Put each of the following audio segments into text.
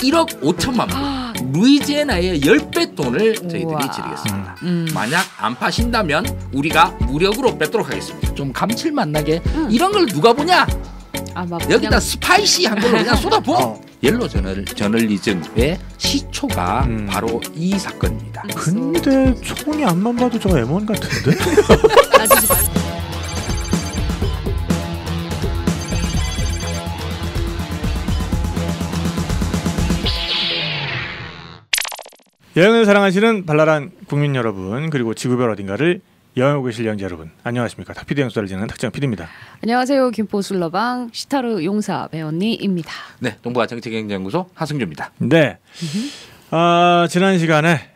1억 5천만 불, 루이지애나의 10배 돈을 저희들이 지르겠습니다. 만약 안 파신다면 우리가 무력으로 뺏도록 하겠습니다. 좀 감칠맛 나게 이런 걸 누가 보냐? 여기다 스파이시한 걸로 그냥 쏟아부어. 옐로 저널리즘의 시초가 바로 이 사건입니다. 근데 총이 앞만 봐도 저 M1 같은데? 여행을 사랑하시는 발랄한 국민 여러분, 그리고 지구별 어딘가를 여행하고 계실 여행자 여러분, 안녕하십니까. 탁피디 연수를 지는 탁장 PD입니다. 안녕하세요. 김포술러방 시타르 용사 배언니입니다. 네, 동부아 정치경제연구소 하승주입니다. 네, 지난 시간에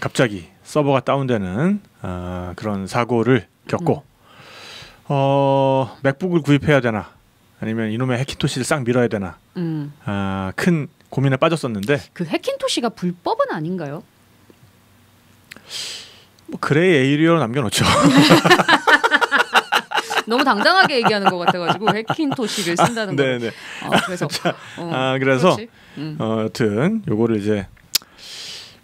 갑자기 서버가 다운되는 그런 사고를 겪고 맥북을 구입해야 되나 아니면 이놈의 해킨토시를 싹 밀어야 되나 큰 고민에 빠졌었는데, 그 해킨토시가 불법은 아닌가요? 뭐 그레이 에이리어로 남겨놓죠. 너무 당당하게 얘기하는 것 같아가지고 해킨토시를 쓴다는 거. 네네. 그래서 그래서 여튼 요거를 이제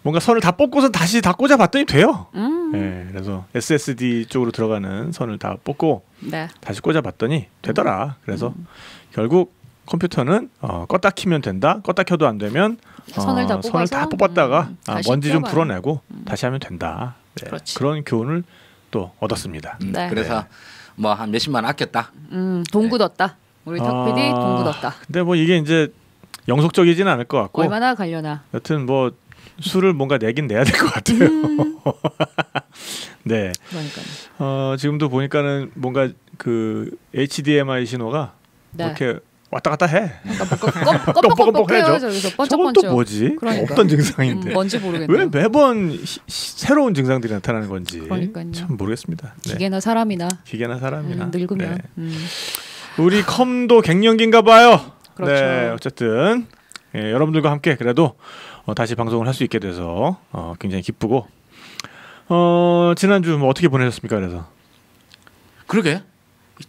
뭔가 선을 다 뽑고서 다시 다 꽂아봤더니 돼요. 네, 그래서 SSD 쪽으로 들어가는 선을 다 뽑고 다시 꽂아봤더니 되더라. 그래서 결국 컴퓨터는 껐다 키면 된다. 껐다 켜도 안 되면 선을 다 뽑았다가 먼지 좀 풀어내고 다시 하면 된다. 네, 그런 교훈을 또 얻었습니다. 그래서 뭐 한 몇십만 아꼈다. 돈 굳었다. 우리 탁 PD 돈 굳었다. 근데 뭐 이게 이제 영속적이지는 않을 것 같고 얼마나 가려나. 여튼 뭐 수를 뭔가 내긴 내야 될 것 같아요. 네. 그러니까요. 지금도 보니까는 뭔가 그 HDMI 신호가 이렇게 왔다 갔다 해. 껌뻑껌뻑해요. 저건 또 뭐지? 그러니까. 없던 증상인데. 뭔지 모르겠네요. 왜 매번 새로운 증상들이 나타나는 건지 그러니까요. 참 모르겠습니다. 네. 기계나 사람이나 네. 늙으면 우리 컴도 갱년기인가 봐요. 그렇죠. 네, 어쨌든 여러분들과 함께 그래도 다시 방송을 할 수 있게 돼서 굉장히 기쁘고, 지난주 뭐 어떻게 보내셨습니까? 그래서 그러게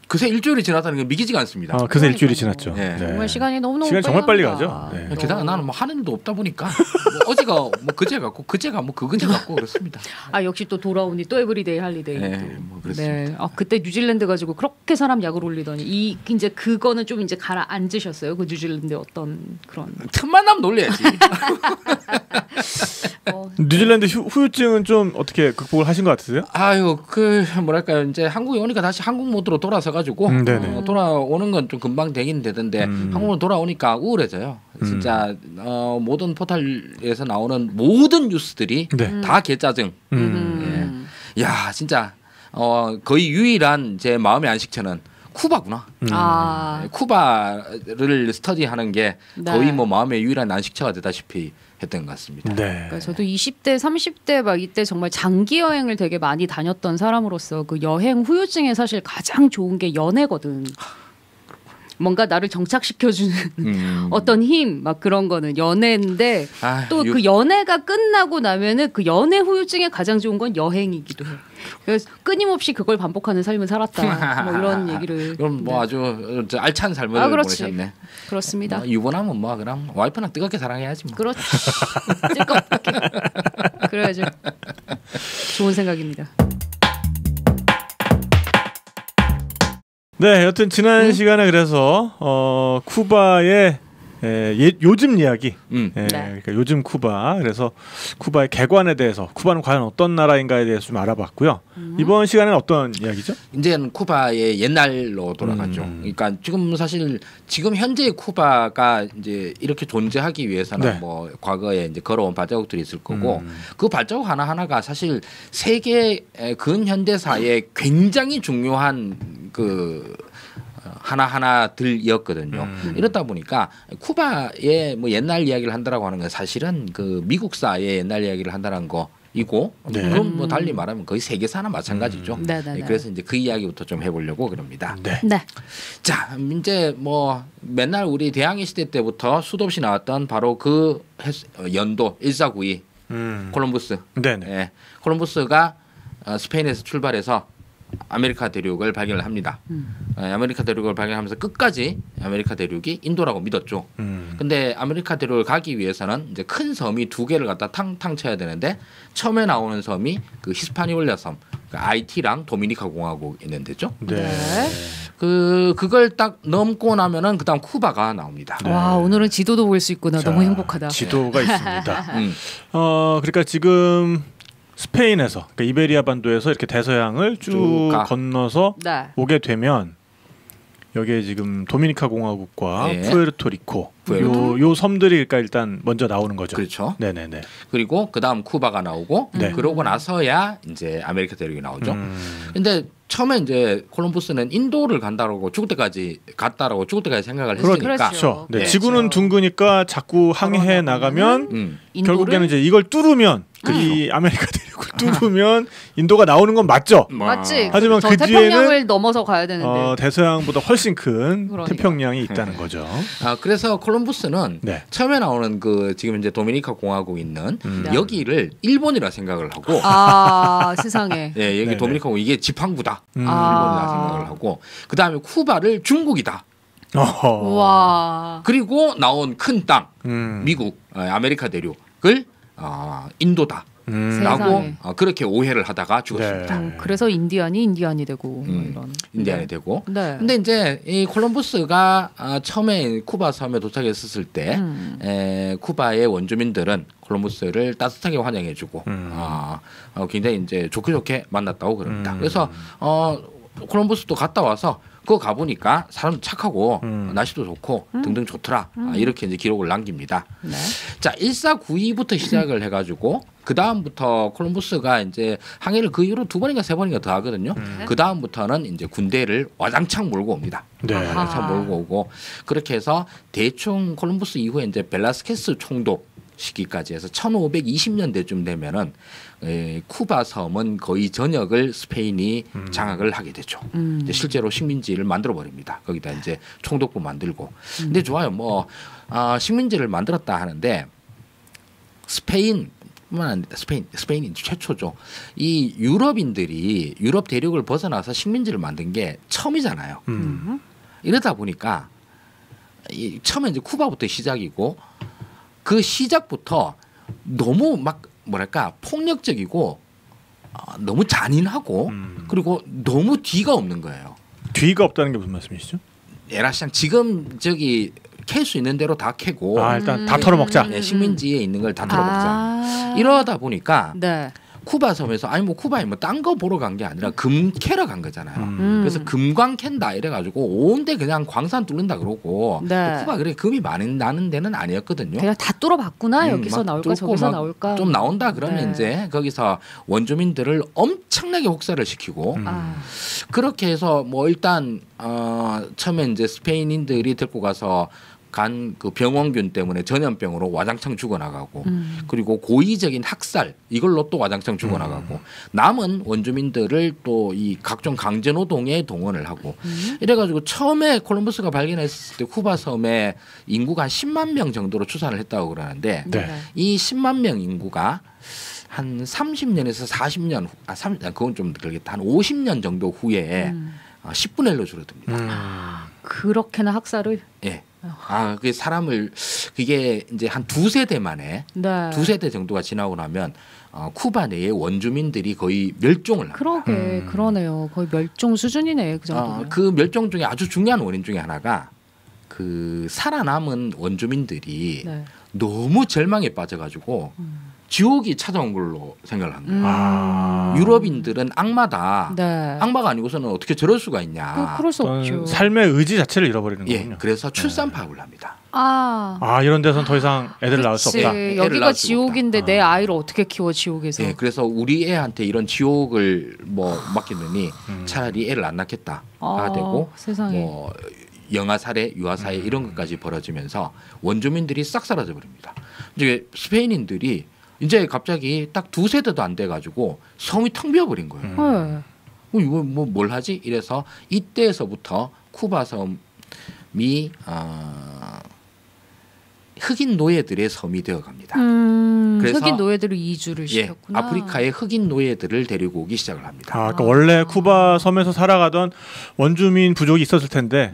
그새 일주일이 지났다는 게 믿기지가 않습니다. 그새 일주일이 지났죠. 네. 정말 시간이 너무너무 시간이 정말 빨리 가죠. 네. 게다가 나는 뭐 하는 일도 없다 보니까 뭐 어제가 뭐 그제 같고 그제가 뭐 그근제 같고 그렇습니다. 역시 또 돌아오니 또 에브리데이 할리데이. 네, 뭐 그렇습니다. 네. 그때 뉴질랜드 가지고 그렇게 사람 약을 올리더니 이제 그거는 좀 이제 가라앉으셨어요. 그 뉴질랜드의 어떤 그런 틈만 나면 놀려야지. 뉴질랜드 후유증은 좀 어떻게 극복을 하신 것 같으세요? 아유, 그 뭐랄까요, 이제 한국에 오니까 다시 한국 모드로 돌아서 가지고 돌아오는 건 좀 금방 되긴 되던데 한국으로 돌아오니까 우울해져요. 진짜 모든 포털에서 나오는 모든 뉴스들이 다 개짜증. 야, 진짜 거의 유일한 제 마음의 안식처는 쿠바구나. 쿠바를 스터디하는 게 거의 뭐 마음의 유일한 안식처가 되다시피 했던 것 같습니다. 네. 그러니까 저도 20대, 30대 막 이때 정말 장기 여행을 되게 많이 다녔던 사람으로서 그 여행 후유증에 사실 가장 좋은 게 연애거든. 뭔가 나를 정착시켜주는 어떤 힘 막 그런 거는 연애인데 또 그 연애가 끝나고 나면은 그 연애 후유증에 가장 좋은 건 여행이기도 해. 그래서 끊임없이 그걸 반복하는 삶을 살았다. 뭐 이런 얘기를. 그럼 뭐 아주 알찬 삶을 보내셨네. 그렇습니다. 유부남은 뭐 그럼 와이프랑 뜨겁게 사랑해야지 뭐. 그렇지. 뜨겁게. 그래야죠. 좋은 생각입니다. 네, 여튼 지난 시간에 그래서 쿠바의 요즘 이야기, 그러니까 요즘 쿠바, 그래서 쿠바의 개관에 대해서, 쿠바는 과연 어떤 나라인가에 대해서 좀 알아봤고요. 이번 시간에는 어떤 이야기죠? 이제는 쿠바의 옛날로 돌아가죠. 그러니까 지금 현재의 쿠바가 이제 이렇게 존재하기 위해서는 뭐 과거에 이제 걸어온 발자국들이 있을 거고, 그 발자국 하나 하나가 사실 세계 근현대사에 굉장히 중요한 그 하나하나들이었거든요. 이렇다 보니까 쿠바의 뭐 옛날 이야기를 한다라고 하는 건 사실은 그 미국사의 옛날 이야기를 한다는 거이고, 그럼 뭐 달리 말하면 거의 세계사나 마찬가지죠. 그래서 이제 그 이야기부터 좀 해보려고 그럽니다. 자, 이제 뭐 맨날 우리 대항해 시대 때부터 수도 없이 나왔던 바로 그 연도 1492 콜럼부스. 콜럼부스가 스페인에서 출발해서 아메리카 대륙을 발견을 합니다. 아메리카 대륙을 발견하면서 끝까지 아메리카 대륙이 인도라고 믿었죠. 근데 아메리카 대륙을 가기 위해서는 이제 큰 섬이 2개를 갖다 탕탕 쳐야 되는데 처음에 나오는 섬이 그 히스파니올라 섬, 그 아이티랑 도미니카 공화국 있는 데죠. 네. 그걸 딱 넘고 나면은 그다음 쿠바가 나옵니다. 네. 와, 오늘은 지도도 볼 수 있구나. 너무 행복하다. 지도가 있습니다. 그러니까 지금 스페인에서 그러니까 이베리아 반도에서 이렇게 대서양을 쭉 건너서 네. 오게 되면 여기에 지금 도미니카 공화국과 푸에르토리코 요 섬들이 그러니까 일단 먼저 나오는 거죠. 그렇죠. 네네네. 그리고 그다음 쿠바가 나오고 그러고 나서야 이제 아메리카 대륙이 나오죠. 근데 처음에 이제 콜럼버스는 인도를 간다라고 죽을 때까지 생각을 했으니까. 그렇죠. 네. 지구는 둥그니까 자꾸 항해해 나가면 결국에는 이제 이걸 뚫으면 이 아메리카 대륙을 뚫으면 인도가 나오는 건 맞죠. 맞지. 하지만 그 태평양을 뒤에는 넘어서 가야 되는데 대서양보다 훨씬 큰 태평양이 있다는 거죠. 그래서 콜럼버스는 처음에 나오는 그 지금 이제 도미니카 공화국 있는 여기를 일본이라 생각을 하고 세상에. 예, 여기 도미니카 공화국 이게 지팡구다. 일본이라 생각을 하고 그 다음에 쿠바를 중국이다. 와. 그리고 나온 큰 땅 미국 아메리카 대륙을 인도다. 라고 그렇게 오해를 하다가 죽었습니다. 그래서 인디안이 되고 이런. 인디안이 되고. 근데 이제 이 콜럼버스가 처음에 쿠바 섬에 도착했을 때 쿠바의 원주민들은 콜럼버스를 따뜻하게 환영해주고 굉장히 이제 좋게 만났다고 그럽니다. 그래서 콜럼버스도 갔다 와서 그거 가보니까 사람 착하고 날씨도 좋고 등등 좋더라. 이렇게 이제 기록을 남깁니다. 네. 자, 1492부터 시작을 해가지고 그 다음부터 콜럼버스가 이제 항해를 그 이후로 2번인가 3번인가 더 하거든요. 그 다음부터는 이제 군대를 와장창 몰고 옵니다. 와장창 몰고 오고 그렇게 해서 대충 콜럼버스 이후에 이제 벨라스케스 총독 시기까지 해서 1520년대쯤 되면은 쿠바 섬은 거의 전역을 스페인이 장악을 하게 되죠. 이제 실제로 식민지를 만들어 버립니다. 거기다 이제 총독부 만들고. 근데 좋아요. 뭐 식민지를 만들었다 하는데 스페인이 최초죠. 이 유럽인들이 유럽 대륙을 벗어나서 식민지를 만든 게 처음이잖아요. 이러다 보니까 처음에 이제 쿠바부터 시작이고 그 시작부터 너무 막 뭐랄까 폭력적이고 너무 잔인하고 그리고 너무 뒤가 없는 거예요. 뒤가 없다는 게 무슨 말씀이시죠? 에라시장 지금 저기 캘 수 있는 대로 다 캐고 일단 다 털어먹자. 식민지에 있는 걸 다 털어먹자. 이러다 보니까 쿠바 섬에서 아니 뭐 쿠바에 뭐 딴 거 보러 간 게 아니라 금 캐러 간 거잖아요. 그래서 금광 캔다 이래가지고 온데 그냥 광산 뚫는다 그러고 쿠바 그래 금이 많이 나는 데는 아니었거든요. 그냥 다 뚫어봤구나. 여기서 나올까 저기서 나올까 좀 나온다 그러면 이제 거기서 원주민들을 엄청나게 혹사를 시키고 그렇게 해서 뭐 일단 처음에 이제 스페인인들이 데리고 가서 간 그 병원균 때문에 전염병으로 와장창 죽어나가고 그리고 고의적인 학살 이걸로 또 와장창 죽어나가고 남은 원주민들을 또 이 각종 강제노동에 동원을 하고 이래가지고 처음에 콜럼버스가 발견했을 때 쿠바 섬에 인구가 한 10만 명 정도로 추산을 했다고 그러는데 이 10만 명 인구가 한 30년에서 40년 그건 좀 그러겠다. 한 50년 정도 후에 10분의 1로 줄어듭니다. 그렇게나 학살을? 예. 그 사람을 그게 이제 한 2세대 만에 2세대 정도가 지나고 나면 쿠바 내의 원주민들이 거의 멸종을 합니다. 그러네요. 거의 멸종 수준이네. 그 정도면. 그 멸종 중에 아주 중요한 원인 중에 하나가 그 살아남은 원주민들이 너무 절망에 빠져가지고 지옥이 찾아온 걸로 생각을 한 거예요. 유럽인들은 악마다. 악마가 아니고서는 어떻게 저럴 수가 있냐. 그럴 수 없죠. 삶의 의지 자체를 잃어버리는 거군요. 그래서 출산 파업을 합니다. 이런 데서는 더 이상 애들을 낳을 수 없다. 여기가 지옥인데 내 아이를 어떻게 키워 지옥에서. 그래서 우리 애한테 이런 지옥을 뭐 맡기느니 차라리 애를 안 낳겠다가 되고 세상에. 뭐 영아 살해, 유아 살해 이런 것까지 벌어지면서 원주민들이 싹 사라져 버립니다. 이제 스페인인들이 이제 갑자기 딱 2세대도 안 돼가지고 섬이 텅 비어버린 거예요. 이거 뭐 뭘 하지? 이래서 이때에서부터 쿠바 섬이 흑인 노예들의 섬이 되어갑니다. 그래서 흑인 노예들을 이주를 시켰구나. 아프리카의 흑인 노예들을 데리고 오기 시작을 합니다. 그러니까 원래 쿠바 섬에서 살아가던 원주민 부족이 있었을 텐데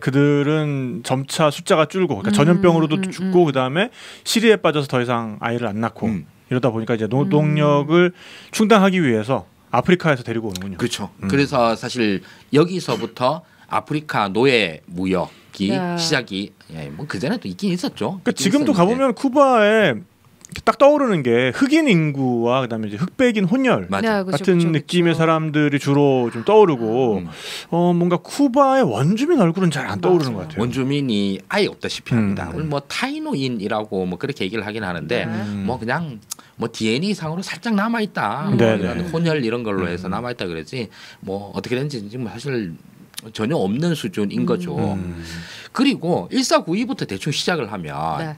그들은 점차 숫자가 줄고 그러니까 전염병으로도 죽고 그다음에 시리에 빠져서 더 이상 아이를 안 낳고 이러다 보니까 이제 노동력을 충당하기 위해서 아프리카에서 데리고 오는군요. 그렇죠. 그래서 사실 여기서부터 아프리카 노예 무역이 시작이 뭐 그전에도 있긴 있었죠. 그러니까 지금도 가보면 쿠바에 딱 떠오르는 게 흑인 인구와 그다음에 이제 흑백인 혼혈 같은 느낌의 사람들이 주로 좀 떠오르고 뭔가 쿠바의 원주민 얼굴은 잘 안 떠오르는 것 같아요. 원주민이 아예 없다시피 합니다. 뭐 타이노인이라고 뭐 그렇게 얘기를 하긴 하는데 뭐 그냥 뭐 DNA 상으로 살짝 남아 있다. 뭐 이런 혼혈 이런 걸로 해서 남아 있다 그러지. 뭐 어떻게 되는지 지금 사실 전혀 없는 수준인 거죠. 그리고 1492부터 대충 시작을 하면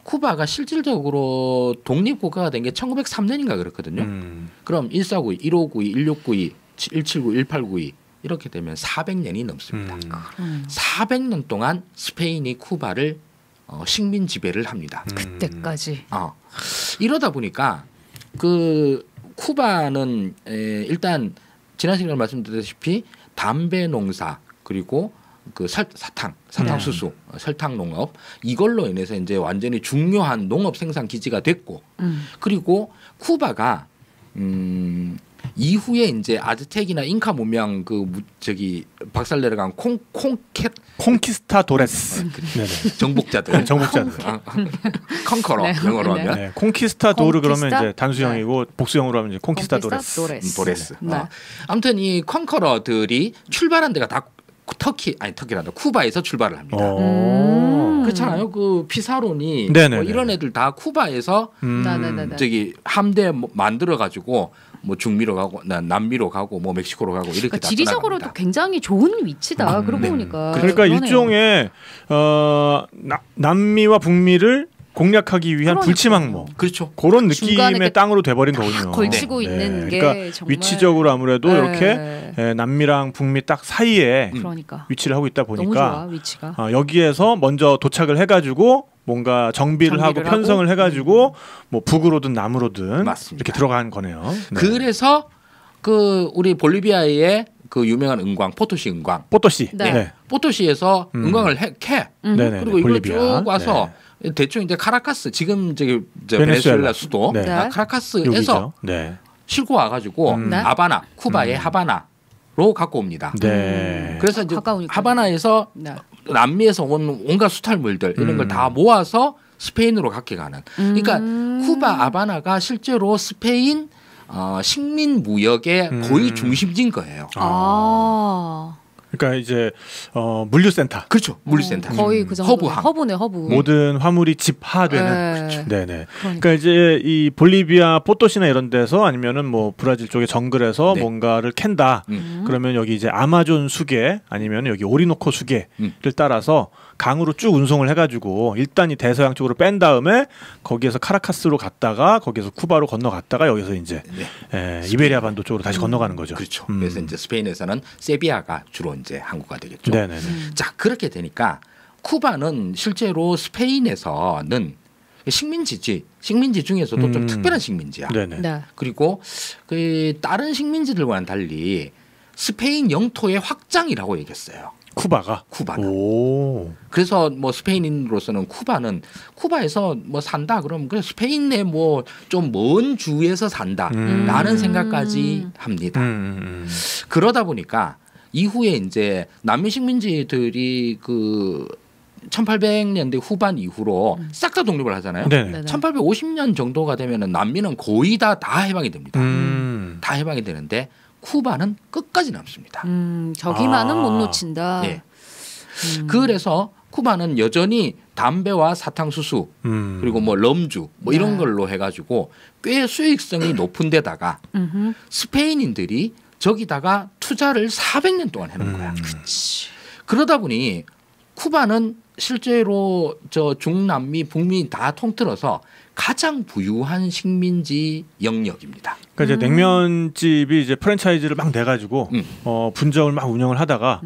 쿠바가 실질적으로 독립국가가 된 게 1903년인가 그렇거든요. 그럼 1492, 1592, 1692, 1792, 1892 이렇게 되면 400년이 넘습니다. 400년 동안 스페인이 쿠바를 식민 지배를 합니다. 그때까지. 이러다 보니까 그 쿠바는 일단 지난 시간에 말씀드렸다시피 담배 농사 그리고 그 사탕 수수, 설탕 농업 이걸로 인해서 이제 완전히 중요한 농업 생산 기지가 됐고 그리고 쿠바가 이후에 이제 아즈텍이나 잉카 문명 저기 박살 내려간 콩키스타도레스 정복자들 컨커러 영어로 하면 콩키스타도르 그러면 이제 단수형이고 복수형으로 하면 이제 콩키스타도레스. 아무튼 이 컨커러들이 출발한 데가 다 터키란다 쿠바에서 출발을 합니다. 그렇잖아요. 그 피사론이 뭐 이런 애들 다 쿠바에서 저기 함대 만들어 가지고 뭐 중미로 가고 남미로 가고 뭐 멕시코로 가고 이렇게 그러니까 지리적으로도 굉장히 좋은 위치다. 그러고 보니까 그러니까 일종의 남미와 북미를 공략하기 위한 불치망모. 그렇죠. 그런 느낌의 땅으로 돼버린 거군요. 걸치고 있는 게 그러니까 정말 위치적으로 아무래도 이렇게 남미랑 북미 딱 사이에 위치를 하고 있다 보니까 너무 좋아, 위치가. 여기에서 먼저 도착을 해가지고 뭔가 정비를 하고 편성을 해가지고 뭐 북으로든 남으로든 이렇게 들어간 거네요. 그래서 그 우리 볼리비아의 그 유명한 은광 포토시 은광 포토시에서 은광을 캐 그리고 이걸 쭉 와서 대충 이제 카라카스 지금 저기 베네수엘라 수도 카라카스에서 싣고 와가지고 하바나 쿠바의 하바나로 갖고 옵니다. 그래서 이제 하바나에서 남미에서 온 온갖 수탈물들 이런 걸 다 모아서 스페인으로 갖게 가는. 그러니까 쿠바 하바나가 실제로 스페인 식민 무역의 거의 중심지인 거예요. 그러니까 이제 물류센터. 그렇죠. 물류센터. 거의 그 정도. 허브네, 허브. 모든 화물이 집화되는. 그렇죠. 네네. 그러니까 이제 이 볼리비아 포토시나 이런 데서 아니면은 뭐 브라질 쪽의 정글에서 뭔가를 캔다. 그러면 여기 이제 아마존 수계 아니면 여기 오리노코 수계를 따라서 강으로 쭉 운송을 해가지고 일단 이 대서양 쪽으로 뺀 다음에 거기에서 카라카스로 갔다가 거기에서 쿠바로 건너갔다가 여기서 이제 이베리아 반도 쪽으로 다시 건너가는 거죠. 그렇죠. 그래서 이제 스페인에서는 세비야가 주로 이제 항구가 되겠죠. 자 그렇게 되니까 쿠바는 실제로 스페인에서는 식민지 중에서도 좀 특별한 식민지야. 그리고 그 다른 식민지들과는 달리 스페인 영토의 확장이라고 얘기했어요. 쿠바가. 그래서 뭐 스페인인으로서는 쿠바에서 뭐 산다 그러면 그래 스페인의 뭐 좀 먼 주에서 산다라는 생각까지 합니다. 그러다 보니까 이후에 이제 남미 식민지들이 그 1800년대 후반 이후로 싹 다 독립을 하잖아요. 1850년 정도가 되면은 남미는 거의 다 해방이 됩니다. 다 해방이 되는데 쿠바는 끝까지 남습니다. 저기만은 못 놓친다. 그래서 쿠바는 여전히 담배와 사탕수수 그리고 뭐 럼주 뭐 이런 걸로 해가지고 꽤 수익성이 높은 데다가 스페인인들이 저기다가 투자를 400년 동안 해놓은 거야. 그러다 보니 쿠바는 실제로 저 중남미 북미 다 통틀어서 가장 부유한 식민지 영역입니다. 그러니까 이제 냉면집이 이제 프랜차이즈를 막 내가지고 분점을 막 운영을 하다가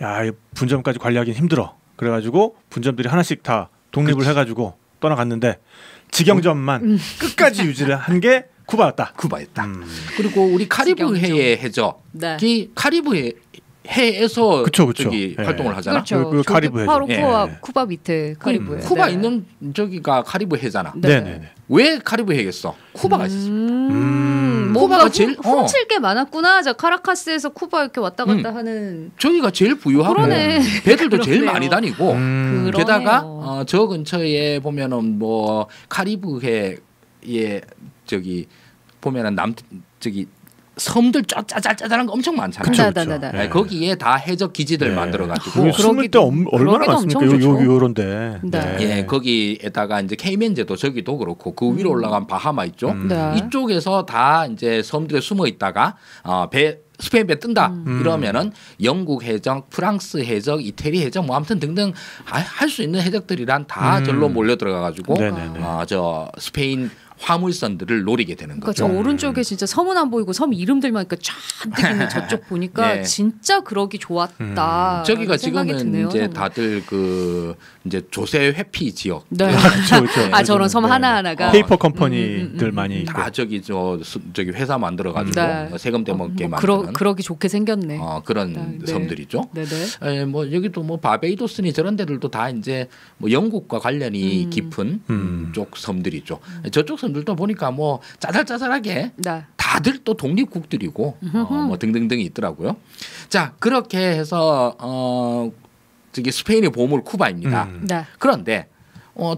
야, 이 분점까지 관리하기는 힘들어. 그래가지고 분점들이 하나씩 다 독립을 해가지고 떠나갔는데 직영점만 끝까지 유지를 한 게 쿠바였다. 그리고 우리 카리브해의 해적이 네. 카리브해 해에서 그쵸. 저기 네. 활동을 하잖아. 그 카리브 해. 바로 쿠바 밑에 카리브 해. 쿠바 네. 있는 저기가 카리브 해잖아. 네. 왜 카리브 해겠어? 쿠바가 있었어. 쿠바가 제일 훔칠 게 많았구나. 저 카라카스에서 쿠바 이렇게 왔다 갔다 하는. 저기가 제일 부유하고 그러네. 배들도 제일 많이 다니고. 게다가 그러네요. 저 근처에 보면은 뭐 카리브해에 저기 보면은 저기 섬들 짜잘짜잘한 거 엄청 많잖아요. 그쵸. 거기에 다 해적 기지들 만들어가지고 숨을 때 얼마나 많습니까? 요런데. 네. 예, 거기에다가 이제 케이맨제도 저기도 그렇고 그 위로 올라간 바하마 있죠. 이쪽에서 다 이제 섬들에 숨어 있다가 스페인 배 뜬다 이러면은 영국 해적, 프랑스 해적, 이태리 해적 뭐 아무튼 등등 할 수 있는 해적들이란 다 절로 몰려 들어가가지고 저 스페인 화물선들을 노리게 되는 거죠. 그러니까 저 오른쪽에 진짜 섬은 안 보이고 섬 이름들만 그러니까 잔뜩 있는 저쪽 보니까 네. 진짜 그러기 좋았다. 저기가 지금은 드네요, 이제 정말. 다들 그 이제 조세 회피 지역. 네. 그렇죠. 저런 섬 하나 하나가 페이퍼 컴퍼니들 많이 다 저기 저기 회사 만들어 가지고 세금 떼먹게 만드는. 그러기 좋게 생겼네. 그런 섬들이죠. 네네. 뭐 여기도 뭐 바베이도스니 저런 데들도 다 이제 뭐 영국과 관련이 깊은 쪽 섬들이죠. 저쪽 섬들도 보니까 뭐 짜잘짜잘하게 다들 또 독립국들이고 뭐 등등등이 있더라고요. 자 그렇게 해서 저기 스페인의 보물 쿠바입니다. 그런데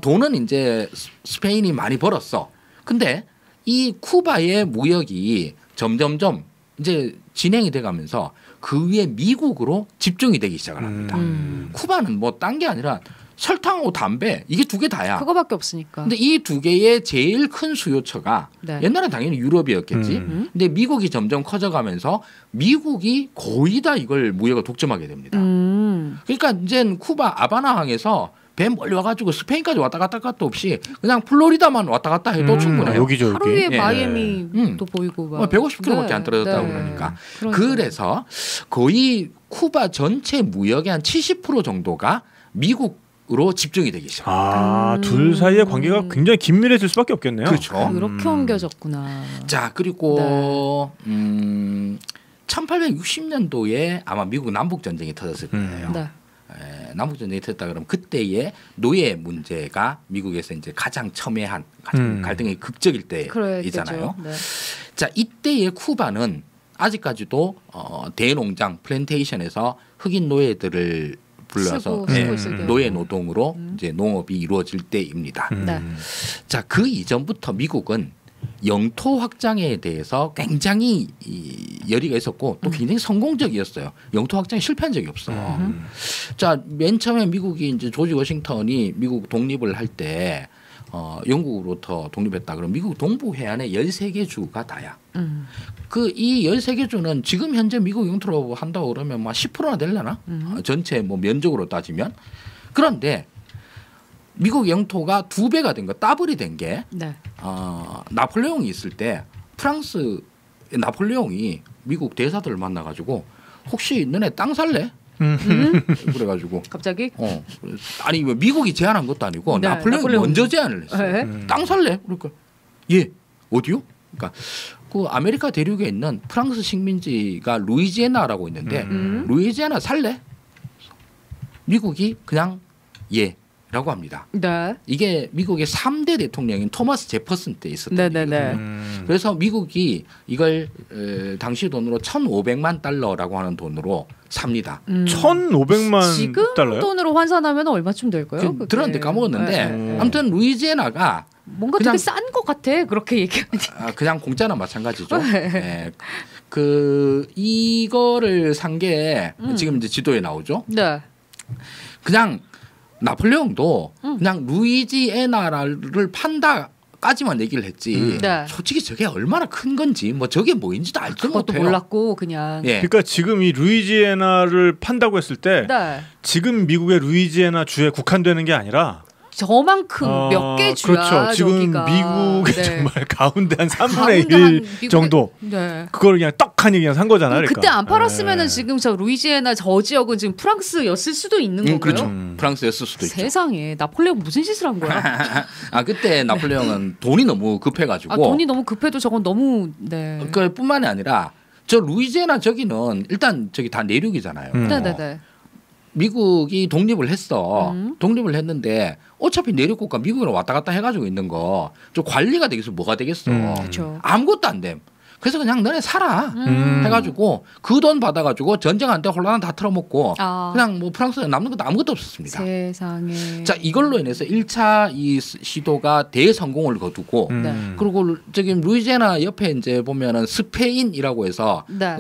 돈은 이제 스페인이 많이 벌었어. 근데 이 쿠바의 무역이 점점점 이제 진행이 돼가면서 그 위에 미국으로 집중이 되기 시작을 합니다. 쿠바는 뭐 딴 게 아니라 설탕하고 담배 이게 두 개 다야. 그거밖에 없으니까. 근데 이 두 개의 제일 큰 수요처가 옛날엔 당연히 유럽이었겠지. 근데 미국이 점점 커져가면서 미국이 거의 다 이걸 무역을 독점하게 됩니다. 그러니까 이제 쿠바 아바나항에서 배 멀리 와가지고 스페인까지 왔다 갔다 것도 없이 그냥 플로리다만 왔다 갔다 해도 충분해요. 여기죠, 여기. 하루에 마이애미도 보이고 막. 150km밖에 안 떨어졌다고 그러니까. 그래서 거의 쿠바 전체 무역의 한 70% 정도가 미국으로 집중이 되기 시작합니다. 둘 사이의 관계가 굉장히 긴밀해질 수밖에 없겠네요. 그렇죠. 그렇게 옮겨졌구나. 자 그리고 1860년도에 아마 미국 남북 전쟁이 터졌을 거예요. 남북 전쟁이 터졌다 그러면 그때의 노예 문제가 미국에서 이제 가장 첨예한 갈등이 극적일 때이잖아요. 자 이때의 쿠바는 아직까지도 대농장 플랜테이션에서 흑인 노예들을 불러서 노예 노동으로 이제 농업이 이루어질 때입니다. 자 그 이전부터 미국은 영토 확장에 대해서 굉장히 열의가 있었고 또 굉장히 성공적이었어요. 영토 확장에 실패한 적이 없어. 자, 맨 처음에 미국이 이제 조지 워싱턴이 미국 독립을 할 때 영국으로부터 독립했다 그러면 미국 동부 해안의 13개 주가 다야. 그 이 13개 주는 지금 현재 미국 영토로 한다고 그러면 막 10%나 되려나? 전체 뭐 면적으로 따지면. 그런데 미국 영토가 2배가 된 거, 더블이 된 게 나폴레옹이 있을 때 프랑스 나폴레옹이 미국 대사들을 만나가지고 혹시 너네 땅 살래? 그래가지고 갑자기? 아니 미국이 제안한 것도 아니고 나폴레옹이 먼저 제안을 했어요. 땅 살래? 그러니까 예 어디요? 그러니까 그 아메리카 대륙에 있는 프랑스 식민지가 루이지애나라고 있는데 루이지애나 살래? 미국이 그냥 예. 라고 합니다. 이게 미국의 3대 대통령인 토마스 제퍼슨 때 있었던 일이거든요. 그래서 미국이 이걸 당시 돈으로 1,500만 달러라고 하는 돈으로 삽니다. 1,500만 지금 달러요? 돈으로 환산하면 얼마쯤 될까요? 들었는데 까먹었는데 아무튼 루이지애나가 뭔가 되게 싼 것 같아. 그렇게 얘기하니. 그냥 공짜나 마찬가지죠. 그 이거를 산 게 지금 이제 지도에 나오죠. 그냥 나폴레옹도 그냥 루이지애나를 판다까지만 얘기를 했지. 솔직히 저게 얼마나 큰 건지 뭐 저게 뭐인지도 알지 못해요. 그것도 몰랐고 그냥. 그러니까 지금 이 루이지애나를 판다고 했을 때 지금 미국의 루이지애나 주에 국한되는 게 아니라 저만큼 몇 개 주야. 그렇죠. 지금 저기가. 미국의 네. 정말 가운데 한 3분의 1 정도. 네. 그걸 그냥 떡하니 그냥 산 거잖아요. 그러니까. 그때 안 팔았으면은 지금 저 루이지애나 저 지역은 지금 프랑스였을 수도 있는 거고요. 그렇죠. 프랑스였을 수도 있죠. 세상에 나폴레옹 무슨 짓을 한 거야? 그때 나폴레옹은 돈이 너무 급해가지고. 돈이 너무 급해도 저건 너무 네. 그뿐만이 아니라 저 루이지애나 저기는 일단 저기 다 내륙이잖아요. 네네네. 미국이 독립을 했어. 독립을 했는데 어차피 내륙 국가 미국이랑 왔다 갔다 해가지고 있는 거 좀 관리가 되겠어 뭐가 되겠어. 그렇죠. 아무것도 안 됨. 그래서 그냥 너네 살아 해가지고 그 돈 받아가지고 전쟁한테 혼란 다 털어먹고 그냥 뭐 프랑스에 남는 것도 아무것도 없었습니다. 세상에. 자 이걸로 인해서 1차 이 시도가 대성공을 거두고 그리고 저기 루이지애나 옆에 이제 보면은 스페인이라고 해서 네.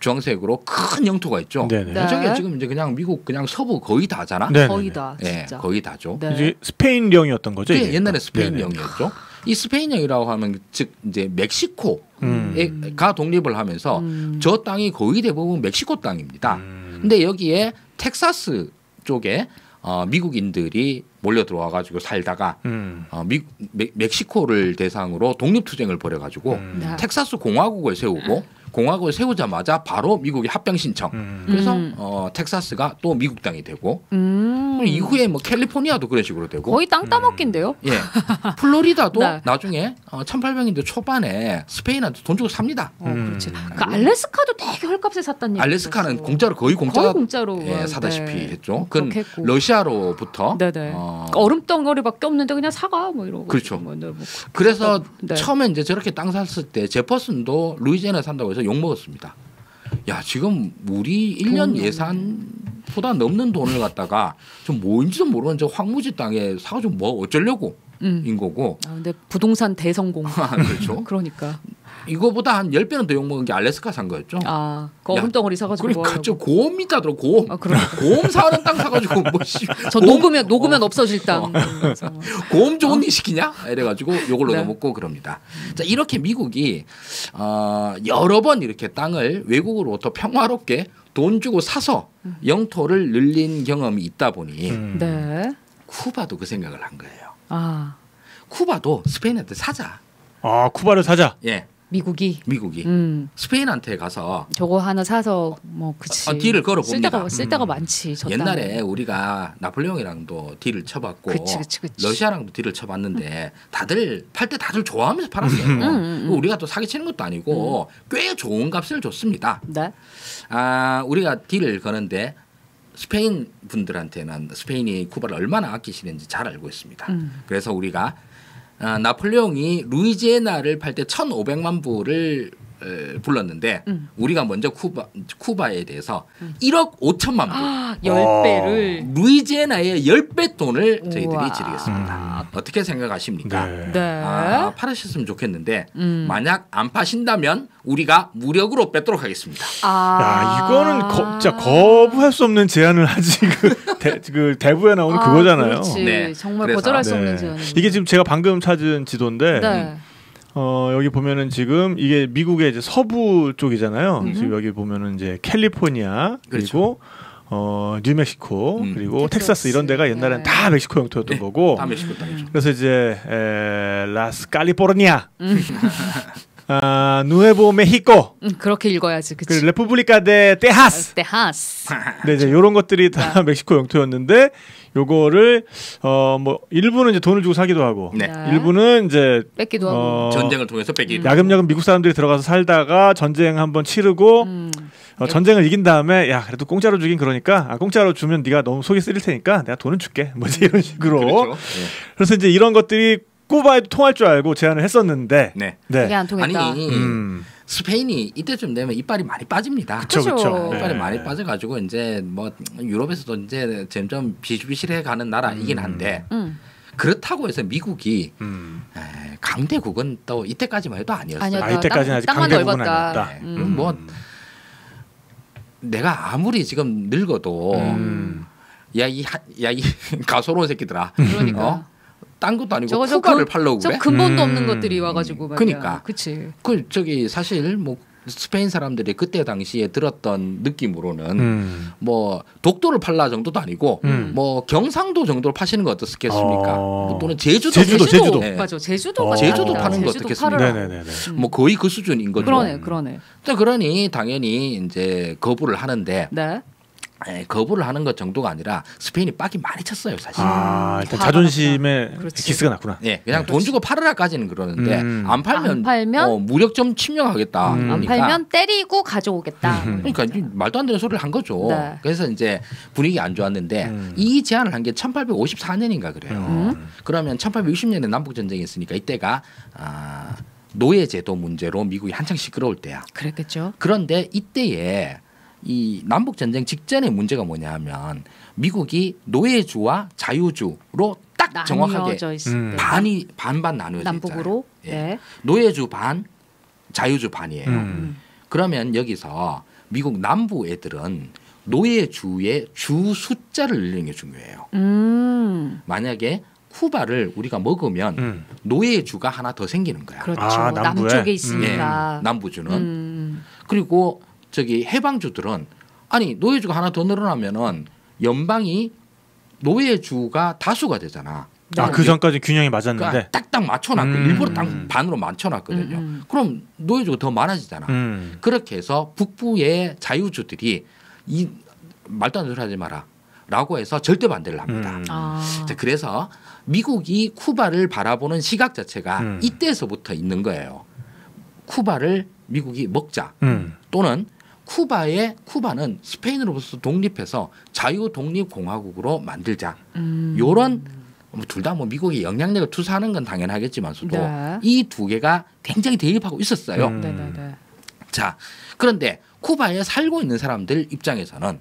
주황색으로 큰 영토가 있죠. 네. 저게 지금 이제 그냥 미국 그냥 서부 거의 다잖아. 거의 다 진짜. 거의 다죠. 네. 이제 스페인령이었던 거죠. 이게? 옛날에 스페인령이었죠. 이 스페인령이라고 하면 즉 이제 멕시코가 독립을 하면서 저 땅이 거의 대부분 멕시코 땅입니다. 근데 여기에 텍사스 쪽에 미국인들이 몰려 들어와 가지고 살다가 멕시코를 대상으로 독립투쟁을 벌여 가지고 텍사스 공화국을 세우고 공화국을 세우자마자 바로 미국이 합병 신청. 그래서 텍사스가 또 미국 땅이 되고 이후에 뭐 캘리포니아도 그런 식으로 되고 거의 땅 따먹기인데요. 예, 플로리다도 네. 나중에 1800년대 초반에 스페인한테 돈 주고 삽니다. 그렇지. 그 알래스카도 되게 헐값에 샀다는 얘기. 알래스카는 공짜로 거의 공짜로 사다시피 했죠. 그건 러시아로부터 얼음덩어리밖에 없는데 그냥 사가 뭐 이러고. 그렇죠. 그래서 처음에 이제 저렇게 땅 샀을 때 제퍼슨도 루이지애나 산다고 해서 욕 먹었습니다. 야 지금 우리 1년 예산보다 넘는 돈을 갖다가 좀 뭐인지도 모르는 저 황무지 땅에 사가지고 뭐 어쩌려고 인 거고. 근데 부동산 대성공. 그렇죠. 그러니까. 이거보다 한 10배는 더 욕먹은 게 알래스카 산 거였죠. 그 얼음덩어리 사가지고. 그러니까 저 고음 있다더라 고음. 고음 사는 땅 사가지고 뭐 저 녹으면 없어질 땅. 고음 좋은 일 시키냐? 이래가지고 요걸로 넘었고 그럽니다. 자 이렇게 미국이 여러 번 이렇게 땅을 외국으로부터 평화롭게 돈 주고 사서 영토를 늘린 경험이 있다 보니 쿠바도 그 생각을 한 거예요. 쿠바도 스페인한테 사자. 쿠바를 사자. 예. 미국이 스페인한테 가서 저거 하나 사서 뭐 그치 딜을 걸어봅니다. 쓸 데가 많지. 옛날에 우리가 나폴레옹이랑도 딜을 쳐봤고 그치. 러시아랑도 딜을 쳐봤는데 다들 팔 때 다들 좋아하면서 팔았어요. 우리가 또 사기치는 것도 아니고 꽤 좋은 값을 줬습니다. 네. 우리가 딜을 거는데 스페인 분들한테는 스페인이 쿠바를 얼마나 아끼시는지 잘 알고 있습니다. 그래서 우리가 나폴레옹이 루이지애나를 팔 때 1,500만 불을 불렀는데 우리가 먼저 쿠바에 대해서 1억 5천만 불 10배를 루이지애나의 10배 돈을 저희들이 지르겠습니다. 어떻게 생각하십니까? 팔으셨으면 좋겠는데 만약 안 파신다면 우리가 무력으로 뺏도록 하겠습니다. 야, 이거는 진짜 거부할 수 없는 제안을 하지. 그 대부에 나오는 그거잖아요. 네. 정말 거절할 수 없는 제안. 이게 지금 제가 방금 찾은 지도인데 여기 보면은 지금 이게 미국의 이제 서부 쪽이잖아요. 지금 여기 보면은 이제 캘리포니아 그리고 뉴멕시코 그리고 텍사스 이런 데가 옛날엔 다 멕시코 영토였던 거고. 다 멕시코 땅이죠. 그래서 이제 라스 칼리포르니아 누에보 메히코 그렇게 읽어야지. 그치? 그 레푸블리카 데 테하스. 네, 이제 이런 것들이 다 멕시코 영토였는데 요거를 뭐 일부는 이제 돈을 주고 사기도 하고 일부는 이제 뺏기도 하고 전쟁을 통해서 뺏기도 야금야금 미국 사람들이 들어가서 살다가 전쟁 한번 치르고 전쟁을 이긴 다음에 야 그래도 공짜로 주긴 그러니까 공짜로 주면 네가 너무 속이 쓰릴 테니까 내가 돈은 줄게 뭐 이런 식으로 그렇죠. 그래서 이제 이런 것들이 쿠바에도 통할 줄 알고 제안을 했었는데 그게 안 통했다. 아니 스페인이 이때쯤 되면 이빨이 많이 빠집니다. 그렇죠. 이빨이 많이 빠져가지고 이제 뭐 유럽에서도 이제 점점 비실비실해 가는 나라이긴 한데 그렇다고 해서 미국이 강대국은 또 이때까지만 해도 아니었어요. 이때까지는 아직 강대국은 아니었다. 뭐 내가 아무리 지금 늙어도 야이 가소로운 새끼들아. 그러니까. 딴 것도 아니고 쿠바를 팔려고 그래? 근본도 없는 것들이 와가지고 말이야. 그러니까. 그치. 저기 사실 뭐 스페인 사람들이 그때 당시에 들었던 느낌으로는 뭐 독도를 팔라 정도도 아니고 뭐 경상도 정도로 파시는 거 어떻겠습니까? 또는 제주도. 네. 맞아. 제주도 파는 거 어떻겠습니까? 뭐 거의 그 수준인 거죠. 그러네. 그러니 당연히 이제 거부를 하는데 거부를 하는 것 정도가 아니라 스페인이 빡이 많이 쳤어요, 사실. 일단 자존심에 기스가 났구나. 네, 그냥 돈 주고 팔으라까지는 그러는데 안 팔면 무력점 침략하겠다. 안 팔면 때리고 가져오겠다. 그러니까 말도 안 되는 소리를 한 거죠. 네. 그래서 이제 분위기 안 좋았는데 이 제안을 한 게 1854년인가 그래요. 그러면 1860년에 남북 전쟁이 있으니까 이때가 노예 제도 문제로 미국이 한창 시끄러울 때야. 그랬겠죠. 그런데 이때에 이 남북 전쟁 직전의 문제가 뭐냐면 미국이 노예주와 자유주로 딱 정확하게 반반 나누어져 남북으로 있잖아요. 노예주 반, 자유주 반이에요. 그러면 여기서 미국 남부 애들은 노예주의 주 숫자를 늘리는 게 중요해요. 만약에 쿠바를 우리가 먹으면 노예주가 하나 더 생기는 거야. 그렇죠. 남쪽에 있으니까. 남부주는. 그리고 저기 해방주들은 아니 노예주가 하나 더 늘어나면은 연방이 노예주가 다수가 되잖아. 그 전까지 균형이 맞았는데 그러니까 딱딱 맞춰놨고 일부러 딱 반으로 맞춰놨거든요. 그럼 노예주가 더 많아지잖아. 그렇게 해서 북부의 자유주들이 이 말도 안 되는 소리 하지 마라 라고 해서 절대 반대를 합니다. 자, 그래서 미국이 쿠바를 바라보는 시각 자체가 이때서부터 있는 거예요. 쿠바를 미국이 먹자 또는 쿠바는 스페인으로부터 독립해서 자유독립공화국으로 만들자. 요런 둘 다 뭐 미국이 영향력을 투사하는 건 당연하겠지만서도 이 두 개가 굉장히 대립하고 있었어요. 자, 그런데 쿠바에 살고 있는 사람들 입장에서는